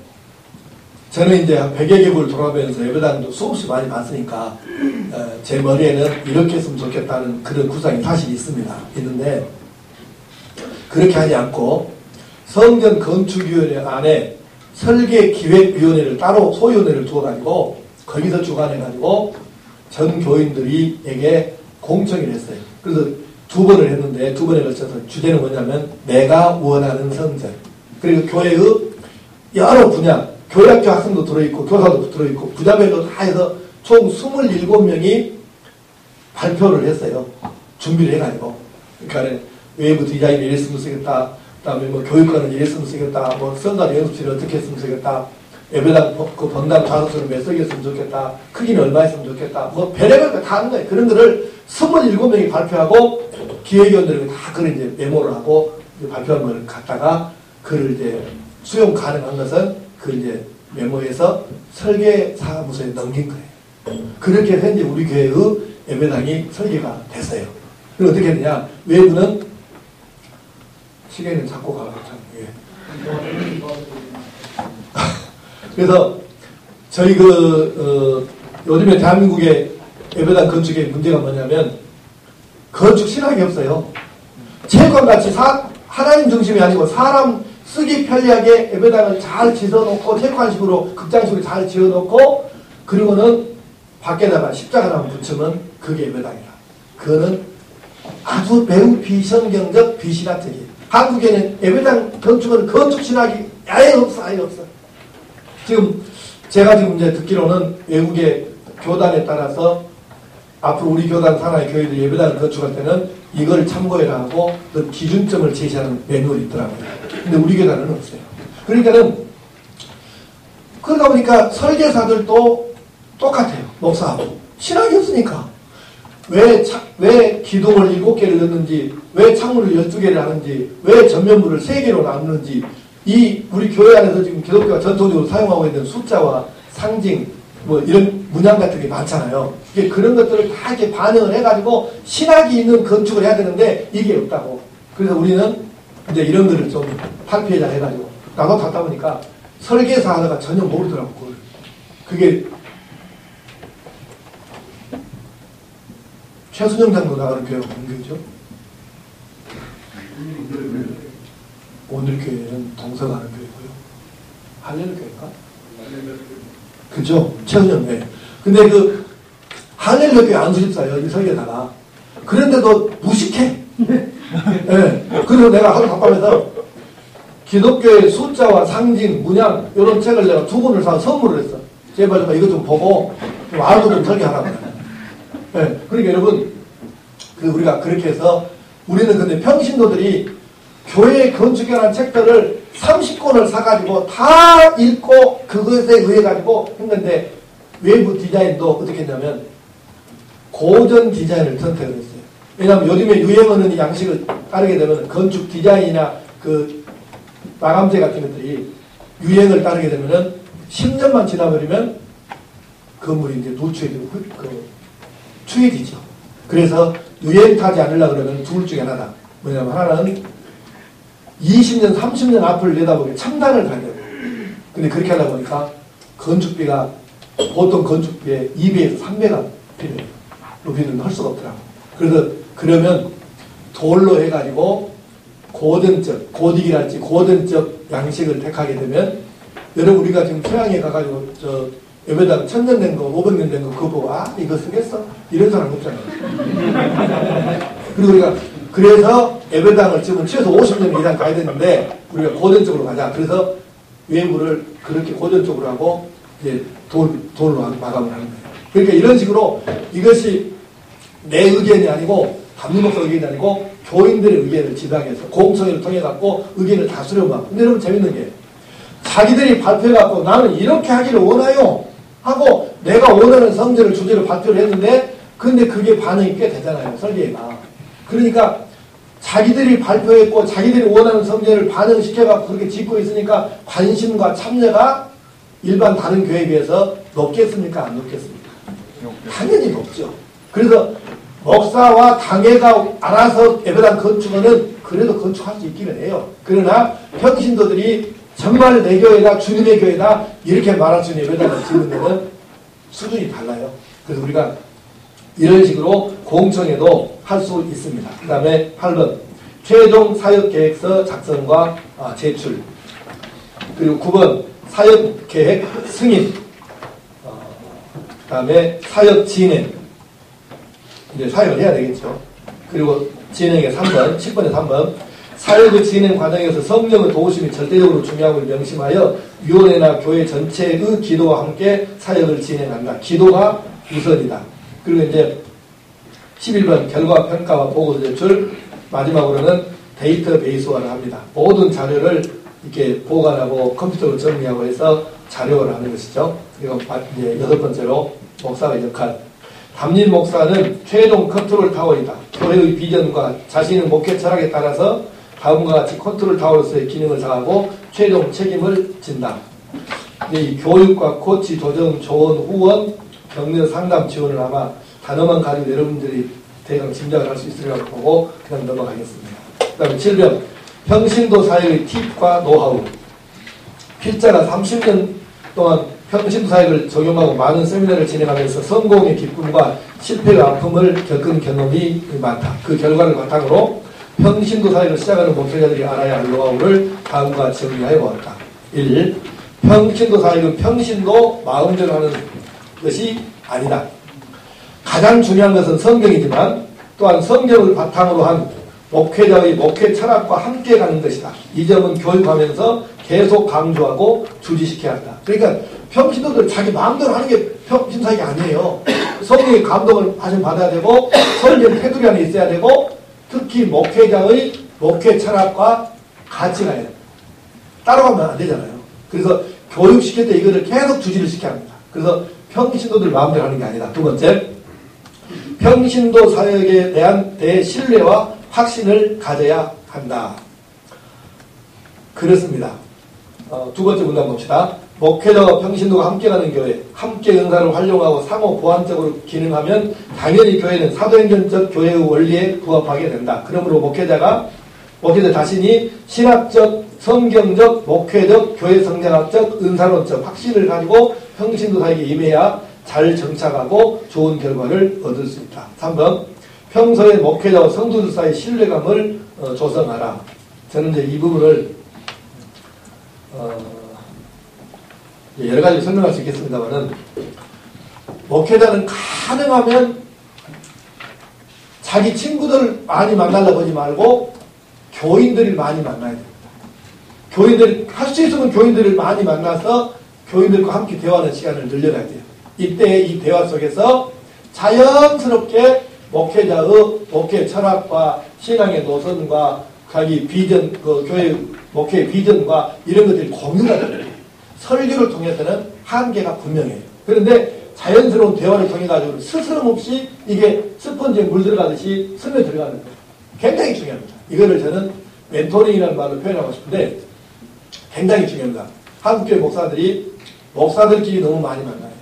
A: 저는 이제 한 100여 개국을 돌아다니면서 예배당도 수없이 많이 봤으니까 제 머리에는 이렇게 했으면 좋겠다는 그런 구상이 사실 있습니다. 있는데 그렇게 하지 않고 성전 건축위원회 안에 설계기획위원회를 따로 소위원회를 두어가지고 거기서 주관해가지고 전 교인들에게 공청회를 했어요. 그래서 2번을 했는데 2번에 걸쳐서 주제는 뭐냐면 내가 원하는 성전. 그리고 교회의 여러 분야, 교회학교 학생도 들어있고 교사도 들어있고 부자별로 다 해서 총 27명이 발표를 했어요. 준비를 해가지고. 그러니까 외부 디자인을 이랬으면 쓰겠다. 그 다음에 뭐 교육관은 이랬으면 쓰겠다. 뭐 선가 연습실을 어떻게 했으면 쓰겠다. 예배당 그 번당 좌석수는 몇 석이었으면 좋겠다. 크기는 얼마 했으면 좋겠다. 뭐 별의별 다 하는 거예요. 그런 거를 27명이 발표하고 기획위원들이 다 그걸 이제 메모를 하고 발표한 걸 갖다가 그를 이제 수용 가능한 것은 그 이제 메모에서 설계사무소에 넘긴 거예요. 그렇게 해서 이제 우리 교회의 예배당이 설계가 됐어요. 그리고 어떻게 했느냐. 외부는 시계는 잡고 가고 참, 예. 그래서 저희 요즘에 대한민국의 예배당 건축의 문제가 뭐냐면 건축 신학이 없어요. 체육관같이 하나님 중심이 아니고 사람 쓰기 편리하게 예배당을 잘 지어놓고 체육관식으로 극장식으로 잘 지어놓고 그리고는 밖에다가 십자가 하나 붙이면 그게 예배당이라. 그거는 아주 매우 비성경적 비신학적이에요. 한국에는 예배당 건축은 건축 신학이 아예 없어. 지금 제가 지금 이제 듣기로는 외국의 교단에 따라서 앞으로 우리 교단 산하의 교회들 예배당을 건축할 때는 이걸 참고해라 하고 그 기준점을 제시하는 매뉴얼이 있더라고요. 근데 우리 교단은 없어요. 그러다 보니까 설계사들도 똑같아요. 목사하고. 신학이 없으니까. 왜 기둥을 7개를 넣는지, 왜 창문을 12개를 하는지, 왜 전면부를 3개로 나누는지, 우리 교회 안에서 지금 기독교가 전통적으로 사용하고 있는 숫자와 상징, 뭐 이런 문양 같은 게 많잖아요. 이게 그런 것들을 다 이렇게 반영을 해가지고 신학이 있는 건축을 해야 되는데 이게 없다고. 그래서 우리는 이제 이런 거를 좀 탈피해자 해가지고 나도 갔다 보니까 설계사 하나가 전혀 모르더라고. 그게 최순영 장로 나가는 교회가 무슨 교회죠? 오늘 교회는 동서가는 교회고요. 할렐루 교회인가? 그죠? 최순영 교회. 근데 그 할렐루 교회 안수집사예요. 이 설계사가. 그런데도 무식해. 네. 그래서 내가 하루 답답해서 기독교의 숫자와 상징, 문양 이런 책을 내가 2권을 사서 선물을 했어. 제발 좀 이거 좀 보고 좀 알고 좀 설계하라고. 네. 그러니까 여러분 우리가 그렇게 해서 우리는 근데 평신도들이 교회 건축이라는 책들을 30권을 사가지고 다 읽고 그것에 의해 가지고 했는데 외부 디자인도 어떻게 했냐면 고전 디자인을 선택을 했어요. 왜냐하면 요즘에 유행하는 양식을 따르게 되면 건축 디자인이나 그 마감재 같은 것들이 유행을 따르게 되면은 10년만 지나버리면 건물이 이제 노출해지고 추해지죠. 그래서 유행 타지 않으려고 그러면 둘 중에 하나다. 뭐냐면 하나는 20년, 30년 앞을 내다보게 첨단을 가야 되고. 근데 그렇게 하다 보니까 건축비가 보통 건축비의 2배에서 3배가 필요해요. 높이는 할 수가 없더라고. 그래서 그러면 돌로 해가지고 고전적, 고딕이랄지 고전적 양식을 택하게 되면 여러분 우리가 지금 서양에 가가지고 저 예배당 1000년 된 거, 500년 된 거 그거 보고 아 이거 쓰겠어? 이런 사람 없잖아요. 그리고 우리가 그래서 예배당을 지금 최소 50년 이상 가야 되는데 우리가 고전적으로 가자. 그래서 외부를 그렇게 고전적으로 하고 이제 돈으로 마감을 하는 거예요. 그러니까 이런 식으로 이것이 내 의견이 아니고 담임목사 의견이 아니고 교인들의 의견을 지당해서 공청회를 통해 갖고 의견을 다 수렴하고. 근데 여러분 재밌는 게 자기들이 발표해 갖고 나는 이렇게 하기를 원해요 하고 내가 원하는 성전을 주제로 발표를 했는데 근데 그게 반응이 꽤 되잖아요. 설계가. 그러니까 자기들이 발표했고 자기들이 원하는 성전을 반응시켜갖고 그렇게 짓고 있으니까 관심과 참여가 일반 다른 교회에 비해서 높겠습니까? 안 높겠습니까? 당연히 높죠. 그래서 목사와 당회가 알아서 예배당 건축은 그래도 건축할 수 있기는 해요. 그러나 평신도들이 정말 내 교회다 주님의 교회다 이렇게 말할 수 있는 예배당을 짓는 데는 수준이 달라요. 그래서 우리가 이런 식으로 공청회도 할 수 있습니다. 그 다음에 8번 최종 사역계획서 작성과 제출. 그리고 9번 사역계획 승인. 그 다음에 사역 진행. 이제 사역을 해야 되겠죠. 그리고 진행의 3번, 10번에 3번. 사역의 진행 과정에서 성령의 도우심이 절대적으로 중요함을 명심하여 위원회나 교회 전체의 기도와 함께 사역을 진행한다. 기도가 우선이다. 그리고 이제 11번 결과 평가와 보고 제출. 마지막으로는 데이터베이스화를 합니다. 모든 자료를 이렇게 보관하고 컴퓨터로 정리하고 해서 자료를 하는 것이죠. 그리고 이제 6번째로 목사의 역할. 담임 목사는 최종 컨트롤 타워이다. 교회의 비전과 자신의 목회 철학에 따라서 다음과 같이 컨트롤 타워로서의 기능을 다하고 최종 책임을 진다. 이 교육과 코치, 조정, 조언, 후원, 격려, 상담, 지원을 아마 단어만 가지고 여러분들이 대강 짐작을 할 수 있으리라고 보고 그냥 넘어가겠습니다. 그 다음에 7번 평신도 사역의 팁과 노하우. 필자가 30년 동안 평신도 사역을 적용하고 많은 세미나를 진행하면서 성공의 기쁨과 실패의 아픔을 겪은 경험이 많다. 그 결과를 바탕으로 평신도 사역을 시작하는 목회자들이 알아야 할 노하우를 다음과 같이 정리하여 보았다. 1. 평신도 사역은 평신도 마음대로 하는 것이 아니다. 가장 중요한 것은 성경이지만 또한 성경을 바탕으로 한 목회자의 목회 철학과 함께 가는 것이다. 이 점은 교육하면서 계속 강조하고 주지시켜야 한다. 그러니까 평신도들 자기 마음대로 하는 게 평신도 사역이 아니에요. 성령의 감동을 받아야 되고 성경 테두리 안에 있어야 되고 특히 목회자의 목회 철학과 같이 가야 돼요. 따라가면 안 되잖아요. 그래서 교육시킬 때 이거를 계속 주지를 시켜야 합니다. 그래서 평신도들 마음대로 하는 게 아니다. 두 번째, 평신도 사역에 대한 대신뢰와 확신을 가져야 한다. 그렇습니다. 두 번째 문단 봅시다. 목회자와 평신도가 함께 가는 교회, 함께 은사를 활용하고 상호 보완적으로 기능하면 당연히 교회는 사도행전적 교회의 원리에 부합하게 된다. 그러므로 목회자 자신이 신학적, 성경적, 목회적, 교회 성장학적, 은사론적 확신을 가지고 평신도 사역에 임해야 잘 정착하고 좋은 결과를 얻을 수 있다. 3번 평소에 목회자와 성도들 사이의 신뢰감을 조성하라. 저는 이제 이 부분을 여러 가지 설명할 수 있겠습니다만은 목회자는 가능하면 자기 친구들 많이 만나려고 하지 말고 교인들을 많이 만나야 됩니다. 교인들 할 수 있으면 교인들을 많이 만나서 교인들과 함께 대화하는 시간을 늘려가야 돼요. 이때 이 대화 속에서 자연스럽게 목회자의 목회 철학과 신앙의 노선과 자기 비전, 교회 목회의 비전과 이런 것들이 공유가 돼요. 설교를 통해서는 한계가 분명해요. 그런데 자연스러운 대화를 통해 가지고 스스럼 없이 이게 스펀지에 물 들어가듯이 스며 들어가는 거예요. 굉장히 중요합니다. 이거를 저는 멘토링이라는 말로 표현하고 싶은데 굉장히 중요합니다. 한국교회 목사들끼리 너무 많이 만나요.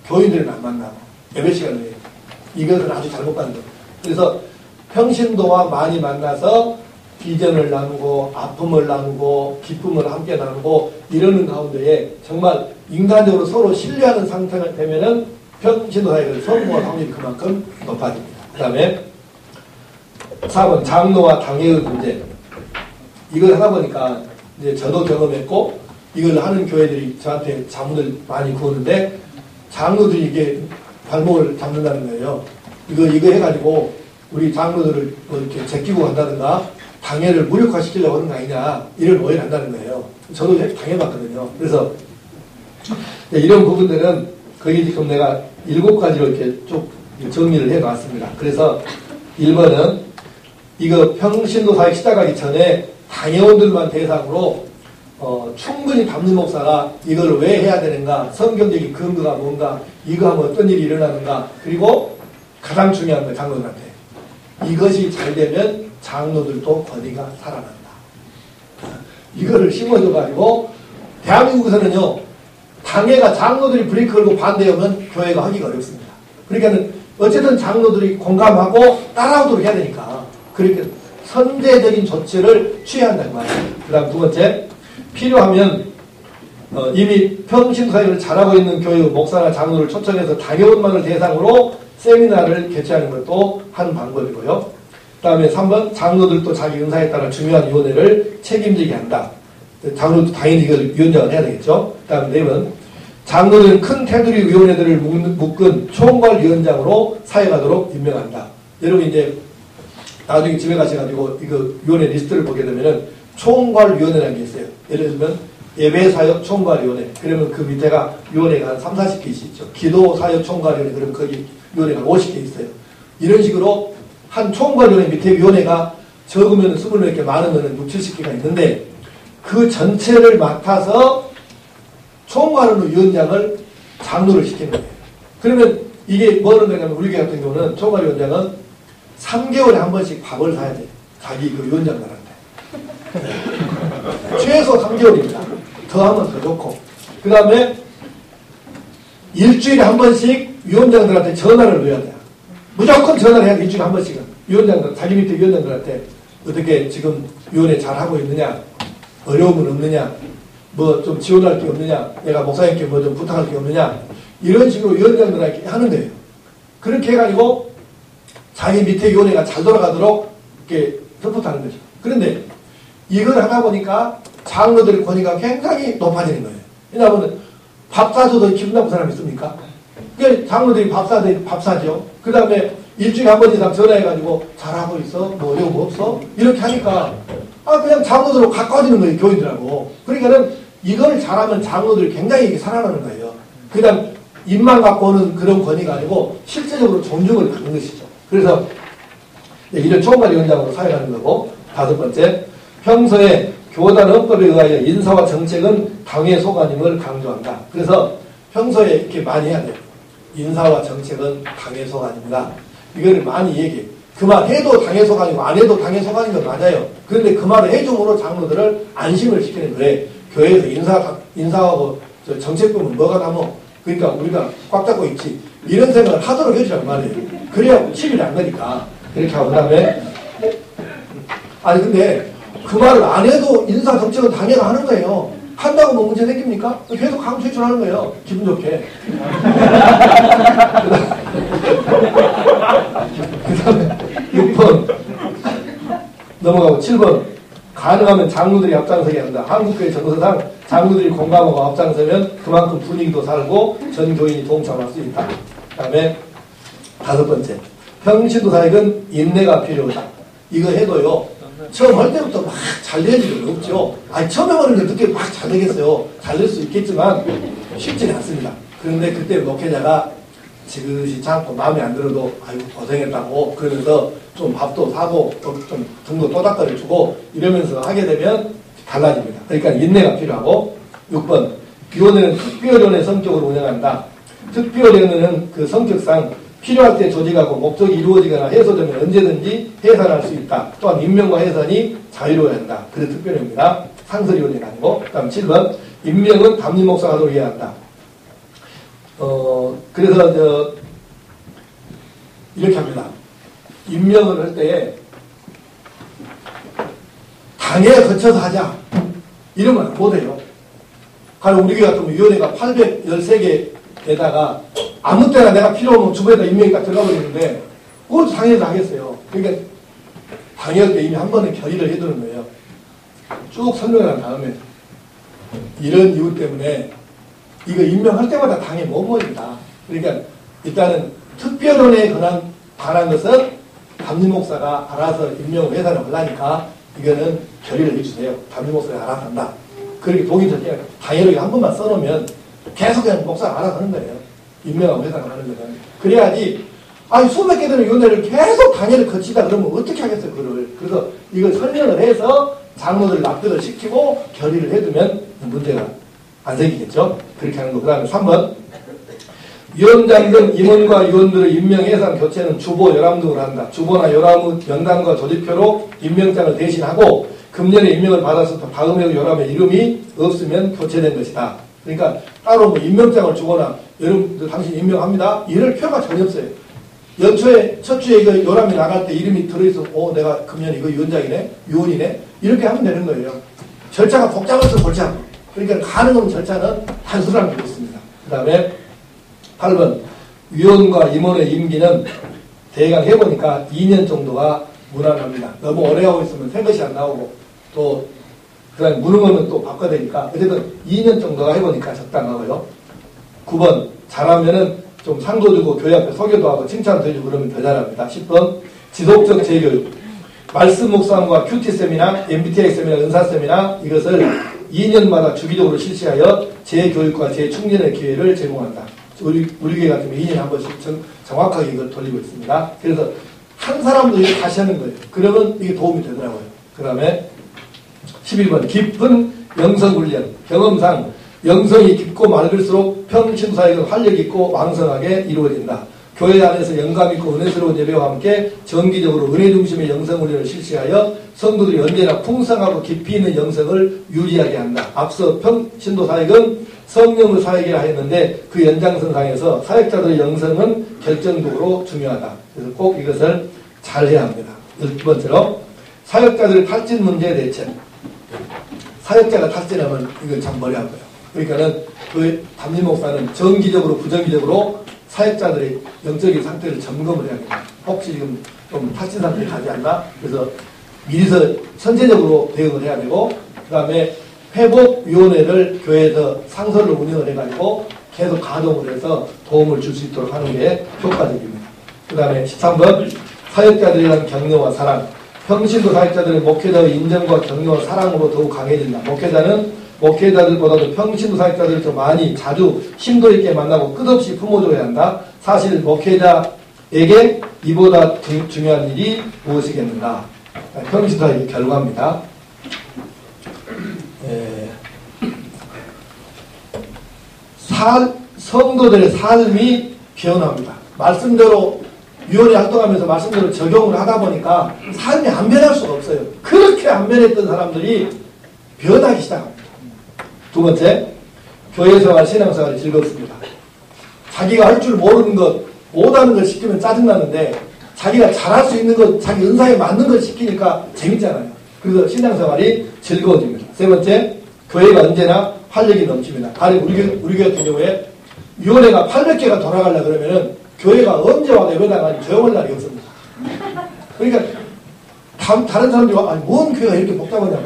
A: 교인들은 안 만나고 예배 시간을 해요. 이것은 아주 잘못 가는 거예요. 그래서 평신도와 많이 만나서 비전을 나누고 아픔을 나누고 기쁨을 함께 나누고 이러는 가운데에 정말 인간적으로 서로 신뢰하는 상태가 되면은 평신도 사역을 성공할 확률이 그만큼 높아집니다. 그 다음에 4번 장로와 당회의 문제. 이걸 하다 보니까 이제 저도 경험했고 이걸 하는 교회들이 저한테 자문을 많이 구하는데 장로들이 이게 발목을 잡는다는 거예요. 이거 해가지고 우리 장로들을 뭐 이렇게 제끼고 간다든가 당회를 무력화시키려고 하는 거 아니냐 이런 오해를 한다는 거예요. 저도 당해봤거든요. 그래서 이런 부분들은 거기 지금 내가 7가지로 이렇게 쭉 정리를 해놨습니다. 그래서 1번은 이거 평신도 사역 시작하기 전에 당회원들만 대상으로 충분히 담임 목사가 이걸 왜 해야 되는가, 성경적인 근거가 뭔가, 이거 하면 어떤 일이 일어나는가, 그리고 가장 중요한 거 장로들한테 이것이 잘 되면 장로들도 권위가 살아난다. 이거를 심어줘가지고 대한민국에서는요 당회가 장로들이 브레이크 걸고 반대하면 교회가 하기가 어렵습니다. 그러니까는 어쨌든 장로들이 공감하고 따라오도록 해야 되니까 그렇게 선제적인 조치를 취해야 한다는 말이에요. 그 다음 두 번째, 필요하면 이미 평신사역을 잘하고 있는 교회 목사나 장로를 초청해서 당회원만을 대상으로 세미나를 개최하는 것도 한 방법이고요. 그 다음에 3번, 장로들도 자기 은사에 따라 중요한 위원회를 책임지게 한다. 장로도 당연히 이걸 위원장을 해야 되겠죠. 그 다음에 4번, 장로는 큰 테두리 위원회들을 묶은 총괄위원장으로 사역하도록 임명한다. 여러분 이제 나중에 집에 가셔가지고 이거 위원회 리스트를 보게 되면은 총괄위원회라는 게 있어요. 예를 들면 예배사역 총괄위원회. 그러면 그 밑에가 위원회가 한 3, 40개씩 있죠. 기도사역 총괄위원회. 그러면 거기 위원회가 50개 있어요. 이런 식으로 한 총괄위원회 밑에 위원회가 적으면 20몇 개, 많으면 6, 70개가 있는데 그 전체를 맡아서 총괄하는 위원장을 장로를 시키는 거예요. 그러면 이게 뭐는 거냐면 우리 교회 같은 경우는 총괄위원장은 3개월에 한 번씩 밥을 사야 돼요. 자기 그 위원장들한테. 최소 3개월입니다. 더 하면 더 좋고. 그 다음에 일주일에 한 번씩 위원장들한테 전화를 넣어야 돼요. 무조건 전화를 해야 돼. 일주일에 한 번씩은. 위원장들, 자기 밑에 위원장들한테 어떻게 지금 위원회 잘하고 있느냐, 어려움은 없느냐, 뭐 좀 지원할 게 없느냐, 내가 목사님께 뭐 좀 부탁할 게 없느냐, 이런 식으로 위원장들한테 하는 거예요. 그렇게 해가지고 자기 밑에 위원회가 잘 돌아가도록 이렇게 서포트하는 거죠. 그런데 이걸 하다 보니까 장로들의 권위가 굉장히 높아지는 거예요. 왜냐하면 밥 사줘도 기분 나쁜 사람이 있습니까? 그러니까 장로들이 밥 사죠. 그 다음에 일주일에 한 번 이상 전화해가지고 잘하고 있어? 뭐 어려움 없어? 이렇게 하니까 그냥 장로들로 가까워지는 거예요. 교인들하고. 그러니까는 이걸 잘하면 장로들이 굉장히 살아나는 거예요. 그 다음 입만 갖고 오는 그런 권위가 아니고 실제적으로 존중을 받는 것이죠. 그래서 이런 총괄위원장으로 사용하는 거고, 5번째, 평소에 교단 헌법에 의하여 인사와 정책은 당의 소관임을 강조한다. 그래서 평소에 이렇게 많이 해야 돼요. 인사와 정책은 당의 소관입니다. 이걸 많이 얘기해요. 그 말 해도 당의 소관이고 안 해도 당의 소관인 건 맞아요. 그런데 그 말을 해줌으로 장로들을 안심을 시키는 거예요. 교회에서 인사하고 정책 보면 뭐가 남어? 그러니까 우리가 꽉 잡고 있지. 이런 생각을 하도록 해주란 말이에요. 그래야 침이 안 가니까. 그렇게 하고, 그 다음에, 근데 그 말을 안 해도 인사 정책은 당연히 하는 거예요. 한다고 뭐 문제 생깁니까? 계속 강조 제출하는 거예요. 기분 좋게. 그 다음에 6번 넘어가고 7번, 가능하면 장로들이 앞장서게 한다. 한국교회 정서상 장로들이 공감하고 앞장서면 그만큼 분위기도 살고 전 교인이 동참할 수 있다. 그 다음에 5번째, 평신도 사역은 인내가 필요하다. 이거 해도요, 처음 할 때부터 막 잘 될 일은 없죠. 처음에 하는 게 어떻게 막 잘 되겠어요. 잘 될 수 있겠지만 쉽지는 않습니다. 그런데 그때 목회자가 지그시 참고 마음에 안 들어도 아이고 고생했다고 그러면서 좀 밥도 사고 좀 등도 또닥거려 주고 이러면서 하게 되면 달라집니다. 그러니까 인내가 필요하고, 6번, 위원회는 특별위원회 성격으로 운영한다. 특별위원회는 그 성격상 필요할 때 조직하고 목적이 이루어지거나 해소되면 언제든지 해산할 수 있다. 또한 임명과 해산이 자유로워야 한다. 그래서 특별위원회입니다. 상설위원회가 아니고. 그 다음 7번, 임명은 담임 목사가 하도록 해야 한다. 그래서 이렇게 합니다. 임명을 할 때 당에 거쳐서 하자. 이러면 못해요. 가령 우리 교회 같은 위원회가 813개에다가 아무 때나 내가 필요 없는 주부에다 임명이 딱 들어가 버리는데 그것도 당에서 하겠어요. 그러니까 당회할 때 이미 한 번은 결의를 해두는 거예요. 쭉 설명을 한 다음에 이런 이유 때문에 이거 임명할 때마다 당에 머무릅니다. 그러니까 일단은 특별원에 관한 것은 담임 목사가 알아서 임명을 해달라고 하려니까 이거는 결의를 해주세요. 담임 목사가 알아서 한다. 그렇게 동의 절차가 당연히 한 번만 써놓으면 계속 그냥 목사가 알아서 하는 거예요. 임명하고 해달라고 하는 거는. 그래야지 아니 수백 개 되는 위원회를 계속 당회를 거치다 그러면 어떻게 하겠어요 그걸. 그래서 이걸 설명을 해서 장로들 납득을 시키고 결의를 해두면 문제가 안 생기겠죠. 그렇게 하는 거. 그 다음에 3번 위원장 등 임원과 위원들의 임명 예산 교체는 주보 열람 등으로 한다. 주보나 열람의 명단과 조직표로 임명장을 대신하고 금년에 임명을 받아서 다음해 열람에 이름이 없으면 교체된 것이다. 그러니까 따로 뭐 임명장을 주거나 여러분 당신 임명합니다. 이럴 필요가 전혀 없어요. 연초에 첫 주에 이거 요람이 나갈 때 이름이 들어있어. 내가 금년 이거 위원장이네, 위원이네. 이렇게 하면 되는 거예요. 절차가 복잡해서 골치 아파. 그러니까 가능한 절차는 단순하게 있습니다. 그 다음에 8번 위원과 임원의 임기는 대강 해보니까 2년 정도가 무난합니다. 너무 오래 하고 있으면 새 것이 안 나오고 또 그다음에 무능하면 또 바꿔야 되니까 어쨌든 2년 정도가 해보니까 적당하고요. 9번 잘하면은 좀 상도 주고 교회 앞에 소개도 하고 칭찬도 해주고 그러면 더 잘합니다. 10번 지속적 재교육 말씀 묵상과 큐티 세미나, MBTI 세미나, 은사 세미나 이것을 2년마다 주기적으로 실시하여 재교육과 재충전의 기회를 제공한다. 우리 교회 같은 경우 2년에 한 번씩 정확하게 이걸 돌리고 있습니다. 그래서 한 사람도 이렇게 다시 하는 거예요. 그러면 이게 도움이 되더라고요. 그 다음에 11번 깊은 영성훈련 경험상 영성이 깊고 맑을수록 평신사역은 활력 있고 왕성하게 이루어진다. 교회 안에서 영감 있고 은혜스러운 예배와 함께 정기적으로 은혜 중심의 영성훈련을 실시하여 성도들이 언제나 풍성하고 깊이 있는 영성을 유지하게 한다. 앞서 평신도사역은 성령의 사역이라 했는데 그 연장선상에서 사역자들의 영성은 결정적으로 중요하다. 그래서 꼭 이것을 잘 해야 합니다. 12번째로 사역자들의 탈진 문제 대책. 사역자가 탈진하면 이건 참 머리 아파요. 그러니까는 그 담임 목사는 정기적으로 부정기적으로 사역자들의 영적인 상태를 점검을 해야 됩니다. 혹시 지금 좀 탈진 상태에 가지 않나? 그래서 미리서 선제적으로 대응을 해야 되고 그 다음에 회복위원회를 교회에서 상설을 운영을 해가지고 계속 가동을 해서 도움을 줄 수 있도록 하는 게 효과적입니다. 그 다음에 13번 사역자들에 대한 격려와 사랑. 평신도 사역자들의 목회자의 인정과 격려와 사랑으로 더욱 강해진다. 목회자들보다도 평신도 사역자들을 더 많이 자주 심도 있게 만나고 끝없이 품어줘야 한다. 사실 목회자에게 이보다 중요한 일이 무엇이겠는가. 평신도 사역의 결과입니다. 성도들의 삶이 변합니다. 말씀대로 위원회 활동하면서 말씀대로 적용을 하다 보니까 삶이 안 변할 수가 없어요. 그렇게 안 변했던 사람들이 변하기 시작합니다. 두 번째, 교회생활, 신앙생활이 즐겁습니다. 자기가 할 줄 모르는 것, 못하는 걸 시키면 짜증나는데 자기가 잘할 수 있는 것, 자기 은사에 맞는 걸 시키니까 재밌잖아요. 그래서 신앙생활이 즐거워집니다. 세 번째, 교회가 언제나 활력이 넘칩니다. 다른 우리 교회 같은 경우에 위원회가 800개가 돌아가려 그러면은 교회가 언제 와도 예배당하니 조용할 날이 없습니다. 그러니까 다른 사람들이 와, 아니 뭔 교회가 이렇게 복잡하냐고.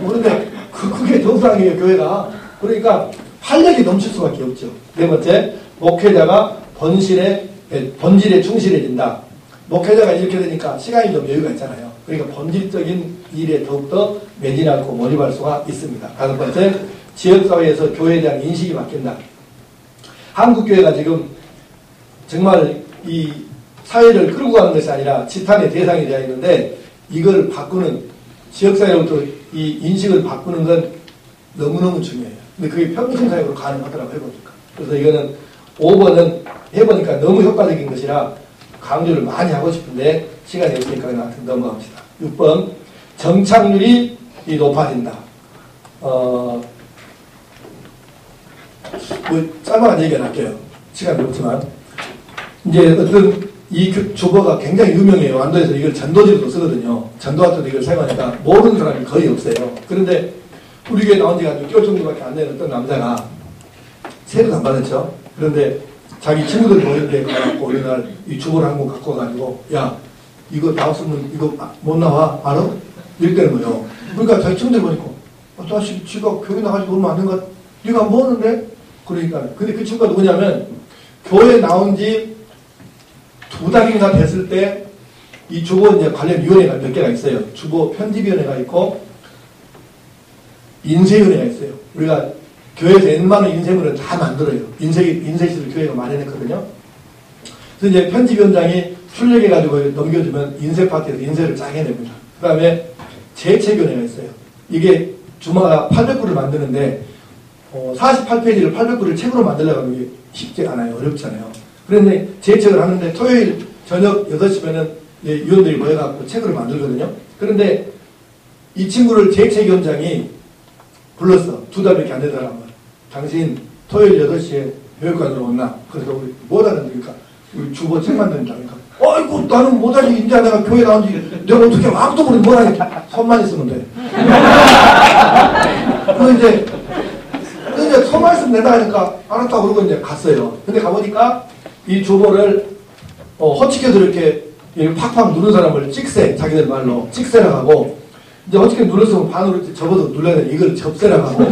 A: 그런데 그게 정상이에요 교회가. 그러니까 활력이 넘칠 수밖에 없죠. 네 번째, 목회자가 본질에 충실해진다. 목회자가 이렇게 되니까 시간이 좀 여유가 있잖아요. 그러니까 본질적인 일에 더욱더 매진하고 몰입할 수가 있습니다. 다섯 번째, 지역사회에서 교회에 대한 인식이 바뀐다. 한국교회가 지금 정말 이 사회를 끌고 가는 것이 아니라 지탄의 대상이 되어 있는데 이걸 바꾸는 지역사회로부터 이 인식을 바꾸는 건 너무너무 중요해요. 근데 그게 평신사역으로 가능하더라고 해보니까. 그래서 이거는 5번은 해보니까 너무 효과적인 것이라 강조를 많이 하고 싶은데 시간이 없으니까 그냥 넘어갑시다. 6번 정착률이 높아진다. 뭐 짤막한 얘기 할게요. 시간이 없지만 이제 어떤 이 주보가 굉장히 유명해요. 완도에서 이걸 전도지로도 쓰거든요. 전도할 때도 이걸 사용하니까 모르는 사람이 거의 없어요. 그런데 우리 교회 나온 지가 한 6개월 정도밖에 안 되는 어떤 남자가 세례도 안 받았죠. 그런데 자기 친구들 모이는데 가갖고 어느 날 이 주보를 한 권 갖고 와가지고 야 이거 나왔으면 이거 못 나와 알아? 이랬다는 거예요. 그러니까 대충 들어보니까 다시 지가 교회 나가지고 얼마 안 된 것, 네가 뭐 하는데? 그러니까. 근데 그 친구가 누구냐면, 교회 나온 지 2달인가 됐을 때, 이 주보 이제 관련 위원회가 몇 개가 있어요. 주보 편집위원회가 있고, 인쇄위원회가 있어요. 우리가 교회에서 웬만한 인쇄물을 다 만들어요. 인쇄실을 교회가 마련했거든요. 그래서 이제 편집위원장이 출력해가지고 넘겨주면 인쇄 파트에서 인쇄를 짜게 됩니다. 그 다음에 재책위원회가 있어요. 이게 주마다 800부를 만드는데 48페이지를 800부를 책으로 만들려고 하면 이게 쉽지 않아요. 어렵잖아요. 그런데 재책을 하는데 토요일 저녁 8시면은 위원들이 모여갖고 책을 만들거든요. 그런데 이 친구를 재책위원장이 불렀어. 2달밖에 안 되더라. 당신 토요일 8시에 교육관으로 왔나? 그래서 우리 뭐 하는지니까 우리 주보 책 만든다니까. 아이고 나는 못하지. 이제 내가 교회 나온 지 내가 어떻게 아무도 모르는 뭘 하니. 손만 있으면 돼. 그 이제 손만 있으면 된다 하니까 알았다 그러고 이제 갔어요. 근데 가보니까 이 주보를 허치켜서 이렇게 팍팍 누른 사람을 찍새, 자기들 말로 찍새라고 하고, 이제 어떻게 눌렀으면 반으로 접어서 눌러야 돼. 이걸 접새라고 하고.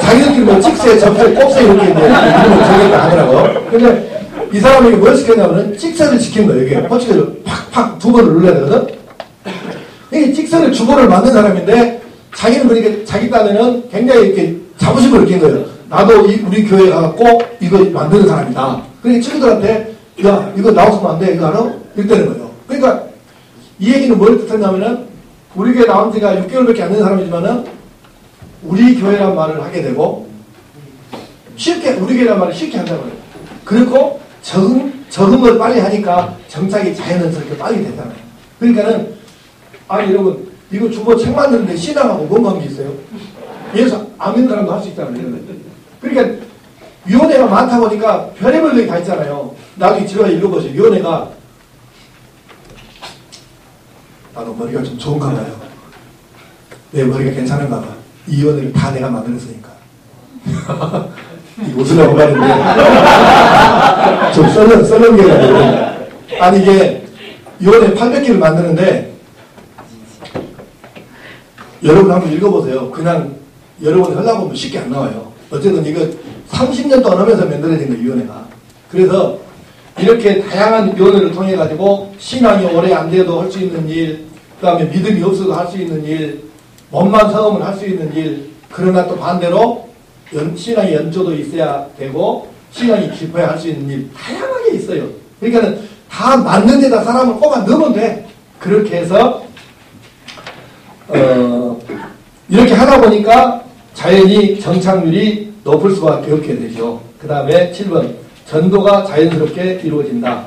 A: 자기들끼리 뭐 찍새, 접새, 꼽새 이렇게 이제 이름을 정했다 하더라고요. 근데 이 사람에게 뭘 시켰냐면은 찍새를 시킨 거예요. 이게 허치켜서 팍팍 2번을 눌러야 되거든? 이게 찍새를 주보를 만든 사람인데, 자기는 그러니까 자기 딴에는 굉장히 이렇게 자부심을 느낀 거예요. 나도 우리 교회에 가갖고 이거 만드는 사람이다. 그러니까 친구들한테, 야, 이거 나왔으면 안 돼. 이거 알아? 이랬다는 거예요. 그러니까 이 얘기는 뭘 뜻하냐면은 우리 교회 나온 지가 6개월밖에 안 된 사람이지만은 우리 교회란 말을 하게 되고 쉽게 우리 교회란 말을 쉽게 한다는 거예요. 그리고 적응을 빨리 하니까 정착이 자연스럽게 빨리 된다는 거예요. 그러니까는 아니 여러분 이거 주보 책 만드는데 신앙하고 뭔 관계 있어요? 예수 안 믿는 사람도 할 수 있잖아요. 그러니까 위원회가 많다 보니까 별의별 얘기 다 있잖아요. 나중에 집에 읽어보세요. 위원회가 나도 머리가 좀 좋은가 봐요. 내 머리가 괜찮은가 봐. 이 위원회를 다 내가 만들었으니까. 이 웃으려고 하는데 좀 썰렁게 해야 아니 이게 위원회 800개를 만드는데 여러분 한번 읽어보세요. 그냥 여러분이 하려고 하면 쉽게 안 나와요. 어쨌든 이거 30년도 안 하면서 만들어진 거예요. 위원회가. 그래서 이렇게 다양한 위원회를 통해 가지고 신앙이 오래 안 돼도 할 수 있는 일, 그 다음에 믿음이 없어도 할 수 있는 일, 몸만 성으면 할 수 있는 일, 그러나 또 반대로 신앙의 연조도 있어야 되고 신앙이 깊어야 할 수 있는 일 다양하게 있어요. 그러니까는 다 맞는 데다 사람을 꼽아 넣으면 돼. 그렇게 해서 이렇게 하다 보니까 자연히 정착률이 높을 수밖에 없게 되죠. 그 다음에 7번 전도가 자연스럽게 이루어진다.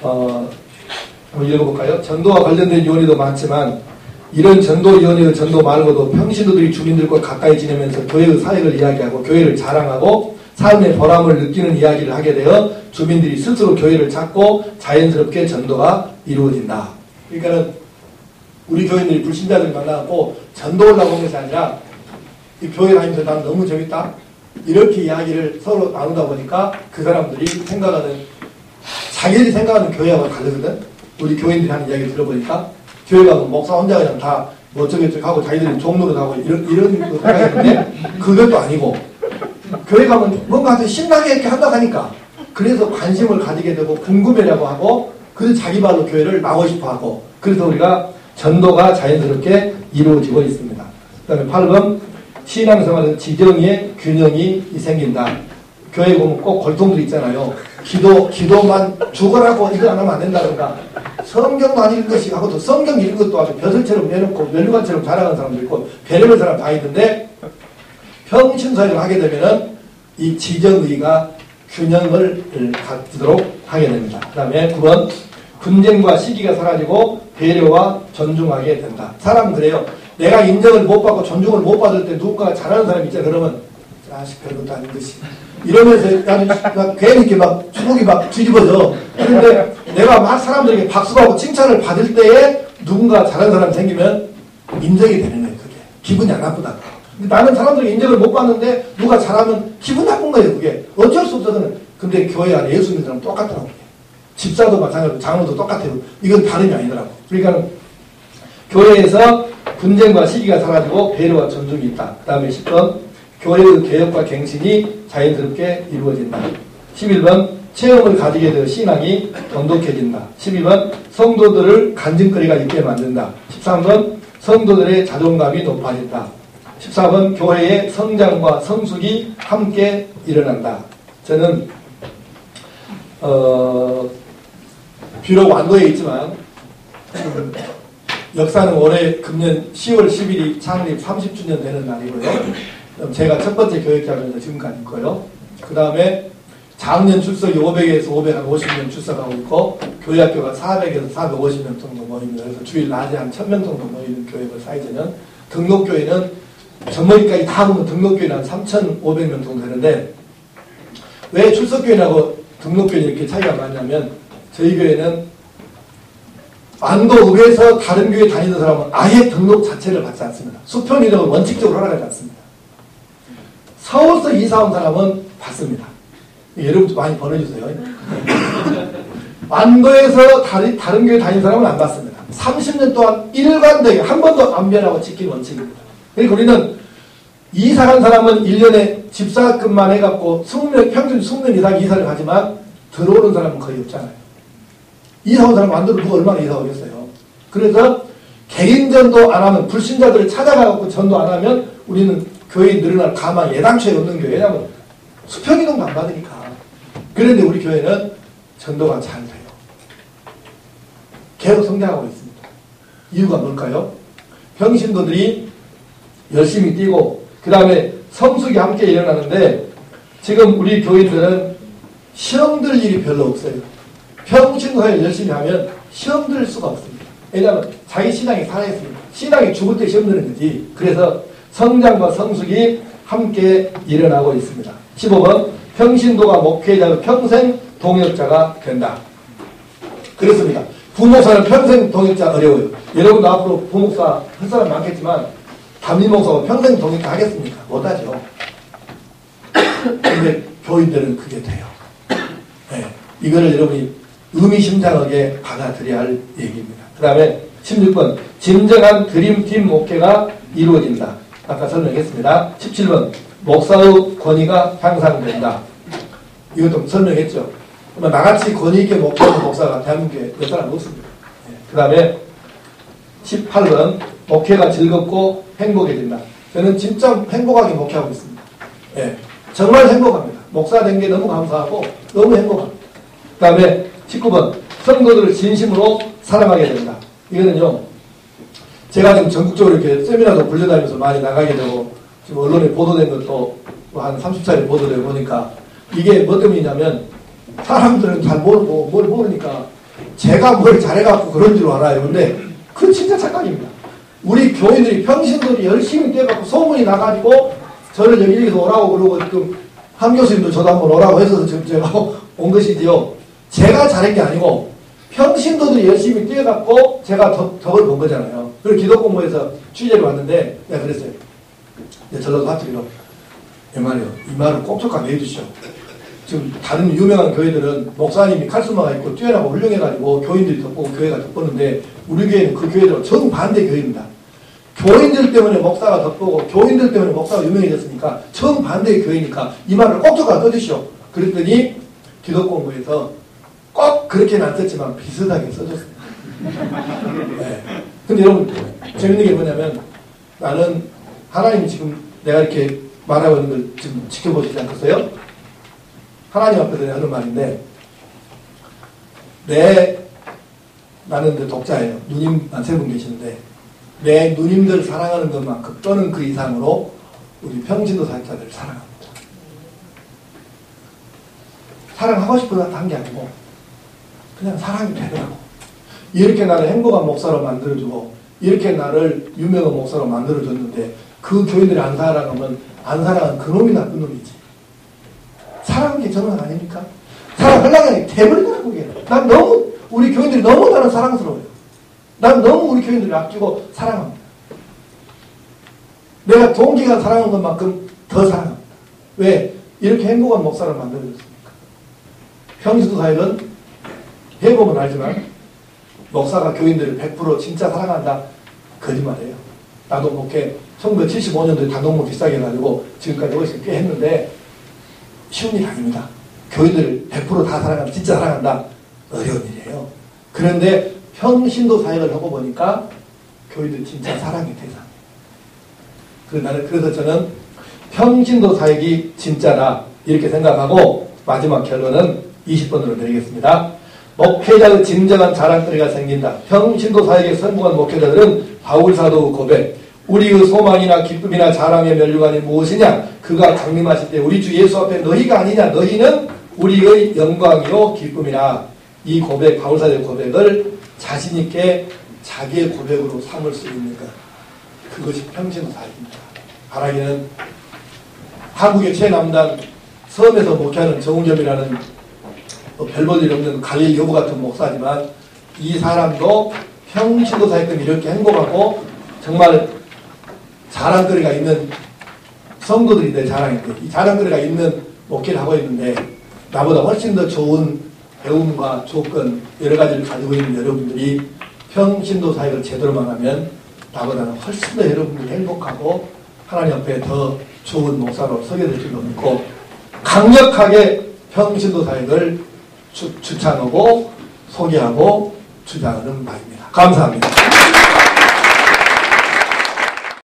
A: 한번 읽어볼까요? 전도와 관련된 위원회도 많지만 이런 전도위원회의 전도 말고도 평신도들이 주민들과 가까이 지내면서 교회의 사역을 이야기하고 교회를 자랑하고 삶의 보람을 느끼는 이야기를 하게 되어 주민들이 스스로 교회를 찾고 자연스럽게 전도가 이루어진다. 그러니까는 우리 교인들이 불신자들 만나고 전도를 하고 온 것이 아니라 이 교회 다니면서 난 너무 재밌다. 이렇게 이야기를 서로 나누다 보니까 그 사람들이 생각하는 자기들이 생각하는 교회하고 다르거든. 우리 교인들이 하는 이야기를 들어보니까 교회 가면 목사 혼자 그냥 다 뭐 어쩌고저쩌고 하고 자기들이 종로를 하고 이런 거 생각했는데 그것도 아니고 교회 가면 뭔가 하여튼 신나게 이렇게 한다고 하니까 그래서 관심을 가지게 되고 궁금해라고 하고 그래서 자기 발로 교회를 나오고 싶어 하고 그래서 우리가 전도가 자연스럽게 이루어지고 있습니다. 그 다음에 8번 신앙생활은 지정의 균형이 생긴다. 교회 보면 꼭 골통들 있잖아요. 기도만 죽어라고 이거 안 하면 안 된다든가 성경도 안 읽은 것이 하고 또 성경 읽은 것도 아주 벼슬처럼 내놓고 멸류관처럼 자랑하는 사람도 있고 별의별 사람 다 있는데 평신사역을 하게 되면은 이 지정의가 균형을 갖도록 하게 됩니다. 그 다음에 9번 분쟁과 시기가 사라지고 배려와 존중하게 된다. 사람은 그래요. 내가 인정을 못 받고 존중을 못 받을 때 누군가가 잘하는 사람이 있잖아. 그러면 자식 별것도 아닌 것이 이러면서 괜히 이렇게 막 주먹이 막 뒤집어져. 그런데 내가 막 사람들에게 박수받고 칭찬을 받을 때에 누군가 잘하는 사람이 생기면 인정이 되는 거예요. 그게 기분이 안 나쁘다. 근데 나는 사람들에게 인정을 못 받는데 누가 잘하면 기분 나쁜 거예요. 그게 어쩔 수 없어서는. 근데 교회 안에 예수 믿는 사람은 똑같더라고. 집사도 마찬가지로 장로도 똑같아요. 이건 다름이 아니더라고. 그러니까 교회에서 분쟁과 시기가 사라지고 배려와 존중이 있다. 그 다음에 10번 교회의 개혁과 갱신이 자연스럽게 이루어진다. 11번 체험을 가지게 되어 신앙이 돈독해진다. 12번 성도들을 간증거리가 있게 만든다. 13번 성도들의 자존감이 높아진다. 14번 교회의 성장과 성숙이 함께 일어난다. 저는 비록 완도에 있지만 역사는 올해 금년 10월 10일이 창립 30주년 되는 날이고요. 제가 첫 번째 교육자면서 지금까지 있고요. 그 다음에 작년 출석이 500에서 550명 출석하고 있고 교회학교가 400에서 450명 정도 모입니다. 그래서 주일 낮에 한 1000명 정도 모이는 교회고 사이즈는 등록교회는 전머리까지 다 보면 등록교회는 한 3,500명 정도 되는데 왜 출석교회라고 등록교회는 이렇게 차이가 많냐면 저희 교회는 안도 의회에서 다른 교회 다니는 사람은 아예 등록 자체를 받지 않습니다. 수평 이력을 원칙적으로 허락하지 않습니다. 서울서 이사 온 사람은 받습니다. 여러분 많이 번해주세요. 안도에서 다른 교회 다니는 사람은 안 받습니다. 30년 동안 일관되게 한 번도 안 변하고 지킨 원칙입니다. 그러니까 우리는 이사한 사람은 1년에 집사금만 해갖고 20명, 평균 20명 이상 이사를 하지만 들어오는 사람은 거의 없잖아요. 이사 온 사람 안도를 누가 얼마나 이사 오겠어요. 그래서 개인전도 안 하면 불신자들을 찾아가갖고 전도 안 하면 우리는 교회에 늘어날 가망이 예당초에 없는 교회. 왜냐하면 수평이동도 안 받으니까. 그런데 우리 교회는 전도가 잘 돼요. 계속 성장하고 있습니다. 이유가 뭘까요? 평신도들이 열심히 뛰고 그 다음에 성숙이 함께 일어나는데 지금 우리 교인들은 시험 들 일이 별로 없어요. 평신도사를 열심히 하면 시험 들 수가 없습니다. 왜냐하면 자기 신앙이 살아있습니다. 신앙이 죽을 때 시험 드는 거지. 그래서 성장과 성숙이 함께 일어나고 있습니다. 15번 평신도가 목회자의 평생 동역자가 된다. 그렇습니다. 부목사는 평생 동역자 어려워요. 여러분도 앞으로 부목사 할 사람 많겠지만 담임목사가 평생 동역자 하겠습니까? 못하죠. 근데 교인들은 그게 돼요. 네. 이거를 여러분이 의미심장하게 받아들여야 할 얘기입니다. 그 다음에 16번 진정한 드림팀 목회가 이루어진다. 아까 설명했습니다. 17번 목사의 권위가 향상된다. 이것도 설명했죠. 나같이 권위 있게 목회하는 목사가 대한민국에 몇 사람 없습니다. 네. 그 다음에 18번 목회가 즐겁고 행복해진다. 저는 진짜 행복하게 목회하고 있습니다. 네. 정말 행복합니다. 목사 된 게 너무 감사하고 너무 행복합니다. 그 다음에 19번 성도들을 진심으로 사랑하게 된다. 이거는요 제가 지금 전국적으로 이렇게 세미나도 불려다니면서 많이 나가게 되고 지금 언론에 보도된 것도 한 30차례 보도되고 보니까 이게 뭐 때문이냐면 사람들은 잘 모르고 뭘 모르니까 제가 뭘 잘해갖고 그런 줄 알아요. 근데 그건 진짜 착각입니다. 우리 교인들이 평신도들이 열심히 뛰어갖고 소문이 나가지고 저를 여기서 오라고 그러고 지금 한 교수님도 저도 한번 오라고 해서 지금 제가 온 것이지요. 제가 잘한 게 아니고 평신도들이 열심히 뛰어갖고 제가 덕을 본 거잖아요. 그리고 기독공부에서 취재를 왔는데 내가 그랬어요. 저도 사투리로 이 말을 꼭똑하게 해주시오. 지금 다른 유명한 교회들은 목사님이 카리스마가 있고 뛰어나고 훌륭해가지고 교인들이 덕보고 교회가 덕보는데 우리 교회는 그 교회들은 정반대 교회입니다. 교인들 때문에 목사가 덕보고 교인들 때문에 목사가 유명해졌으니까 정반대의 교회니까 이 말을 꼭똑하게 써주시오. 그랬더니 기독공부에서 꼭 그렇게는 안 썼지만 비슷하게 써줬습니다. 네. 근데 여러분 재밌는 게 뭐냐면 나는 하나님이 지금 내가 이렇게 말하고 있는 걸 지금 지켜보시지 않겠어요? 하나님 앞에서 하는 말인데 나는 독자예요. 누님만 세 분 계시는데 내 누님들 사랑하는 것만큼 또는 그 이상으로 우리 평신도 사역자들을 사랑합니다. 사랑하고 싶어서 한 게 아니고 그냥 사랑이 되더라고. 이렇게 나를 행복한 목사로 만들어주고 이렇게 나를 유명한 목사로 만들어줬는데 그 교인들이 안 사랑하면 안 사랑한 그놈이 나쁜 놈이지. 사랑하는 게 저는 아닙니까? 사랑하려고 하니 대버리더라고 그게. 난 너무 우리 교인들이 너무 나는 사랑스러워요. 난 너무 우리 교인들을 아끼고 사랑합니다. 내가 동기가 사랑한 것만큼 더 사랑합니다. 왜? 이렇게 행복한 목사를 만들어줬습니까? 평신도 사역은 해보면 알지만 목사가 교인들을 100% 진짜 사랑한다? 거짓말이에요. 나도 목회 1975년도에 단독목회 시작해가지고 지금까지 훨씬 꽤 했는데 쉬운 일이 아닙니다. 교인들을 100%다 사랑한다, 진짜 사랑한다, 어려운 일이에요. 그런데 평신도 사역을 하고 보니까 교인들 진짜 사랑의 대상. 그래서 저는 평신도 사역이 진짜다 이렇게 생각하고 마지막 결론은 20번으로 내리겠습니다. 목회자의 진정한 자랑거리가 생긴다. 평신도 사역에 성공한 목회자들은 바울사도의 고백, 우리의 소망이나 기쁨이나 자랑의 면류관이 무엇이냐? 그가 강림하실 때 우리 주 예수 앞에 너희가 아니냐? 너희는 우리의 영광이요 기쁨이라. 이 고백, 바울사도의 고백을 자신있게 자기의 고백으로 삼을 수 있는 것, 그것이 평신도 사역입니다. 바라기는 한국의 최남단 섬에서 목회하는 정우겸이라는 별 볼 일 없는 갈릴 여부 같은 목사지만 이 사람도 평신도 사역금 이렇게 행복하고 정말 자랑거리가 있는 성도들이 내 자랑인데 이 자랑거리가 있는 목회를 하고 있는데 나보다 훨씬 더 좋은 배움과 조건 여러 가지를 가지고 있는 여러분들이 평신도 사역을 제대로만 하면 나보다는 훨씬 더 여러분들이 행복하고 하나님 앞에 더 좋은 목사로 서게 될 줄도 믿고 강력하게 평신도 사역을 추천하고 소개하고 주장하는 바입니다. 감사합니다.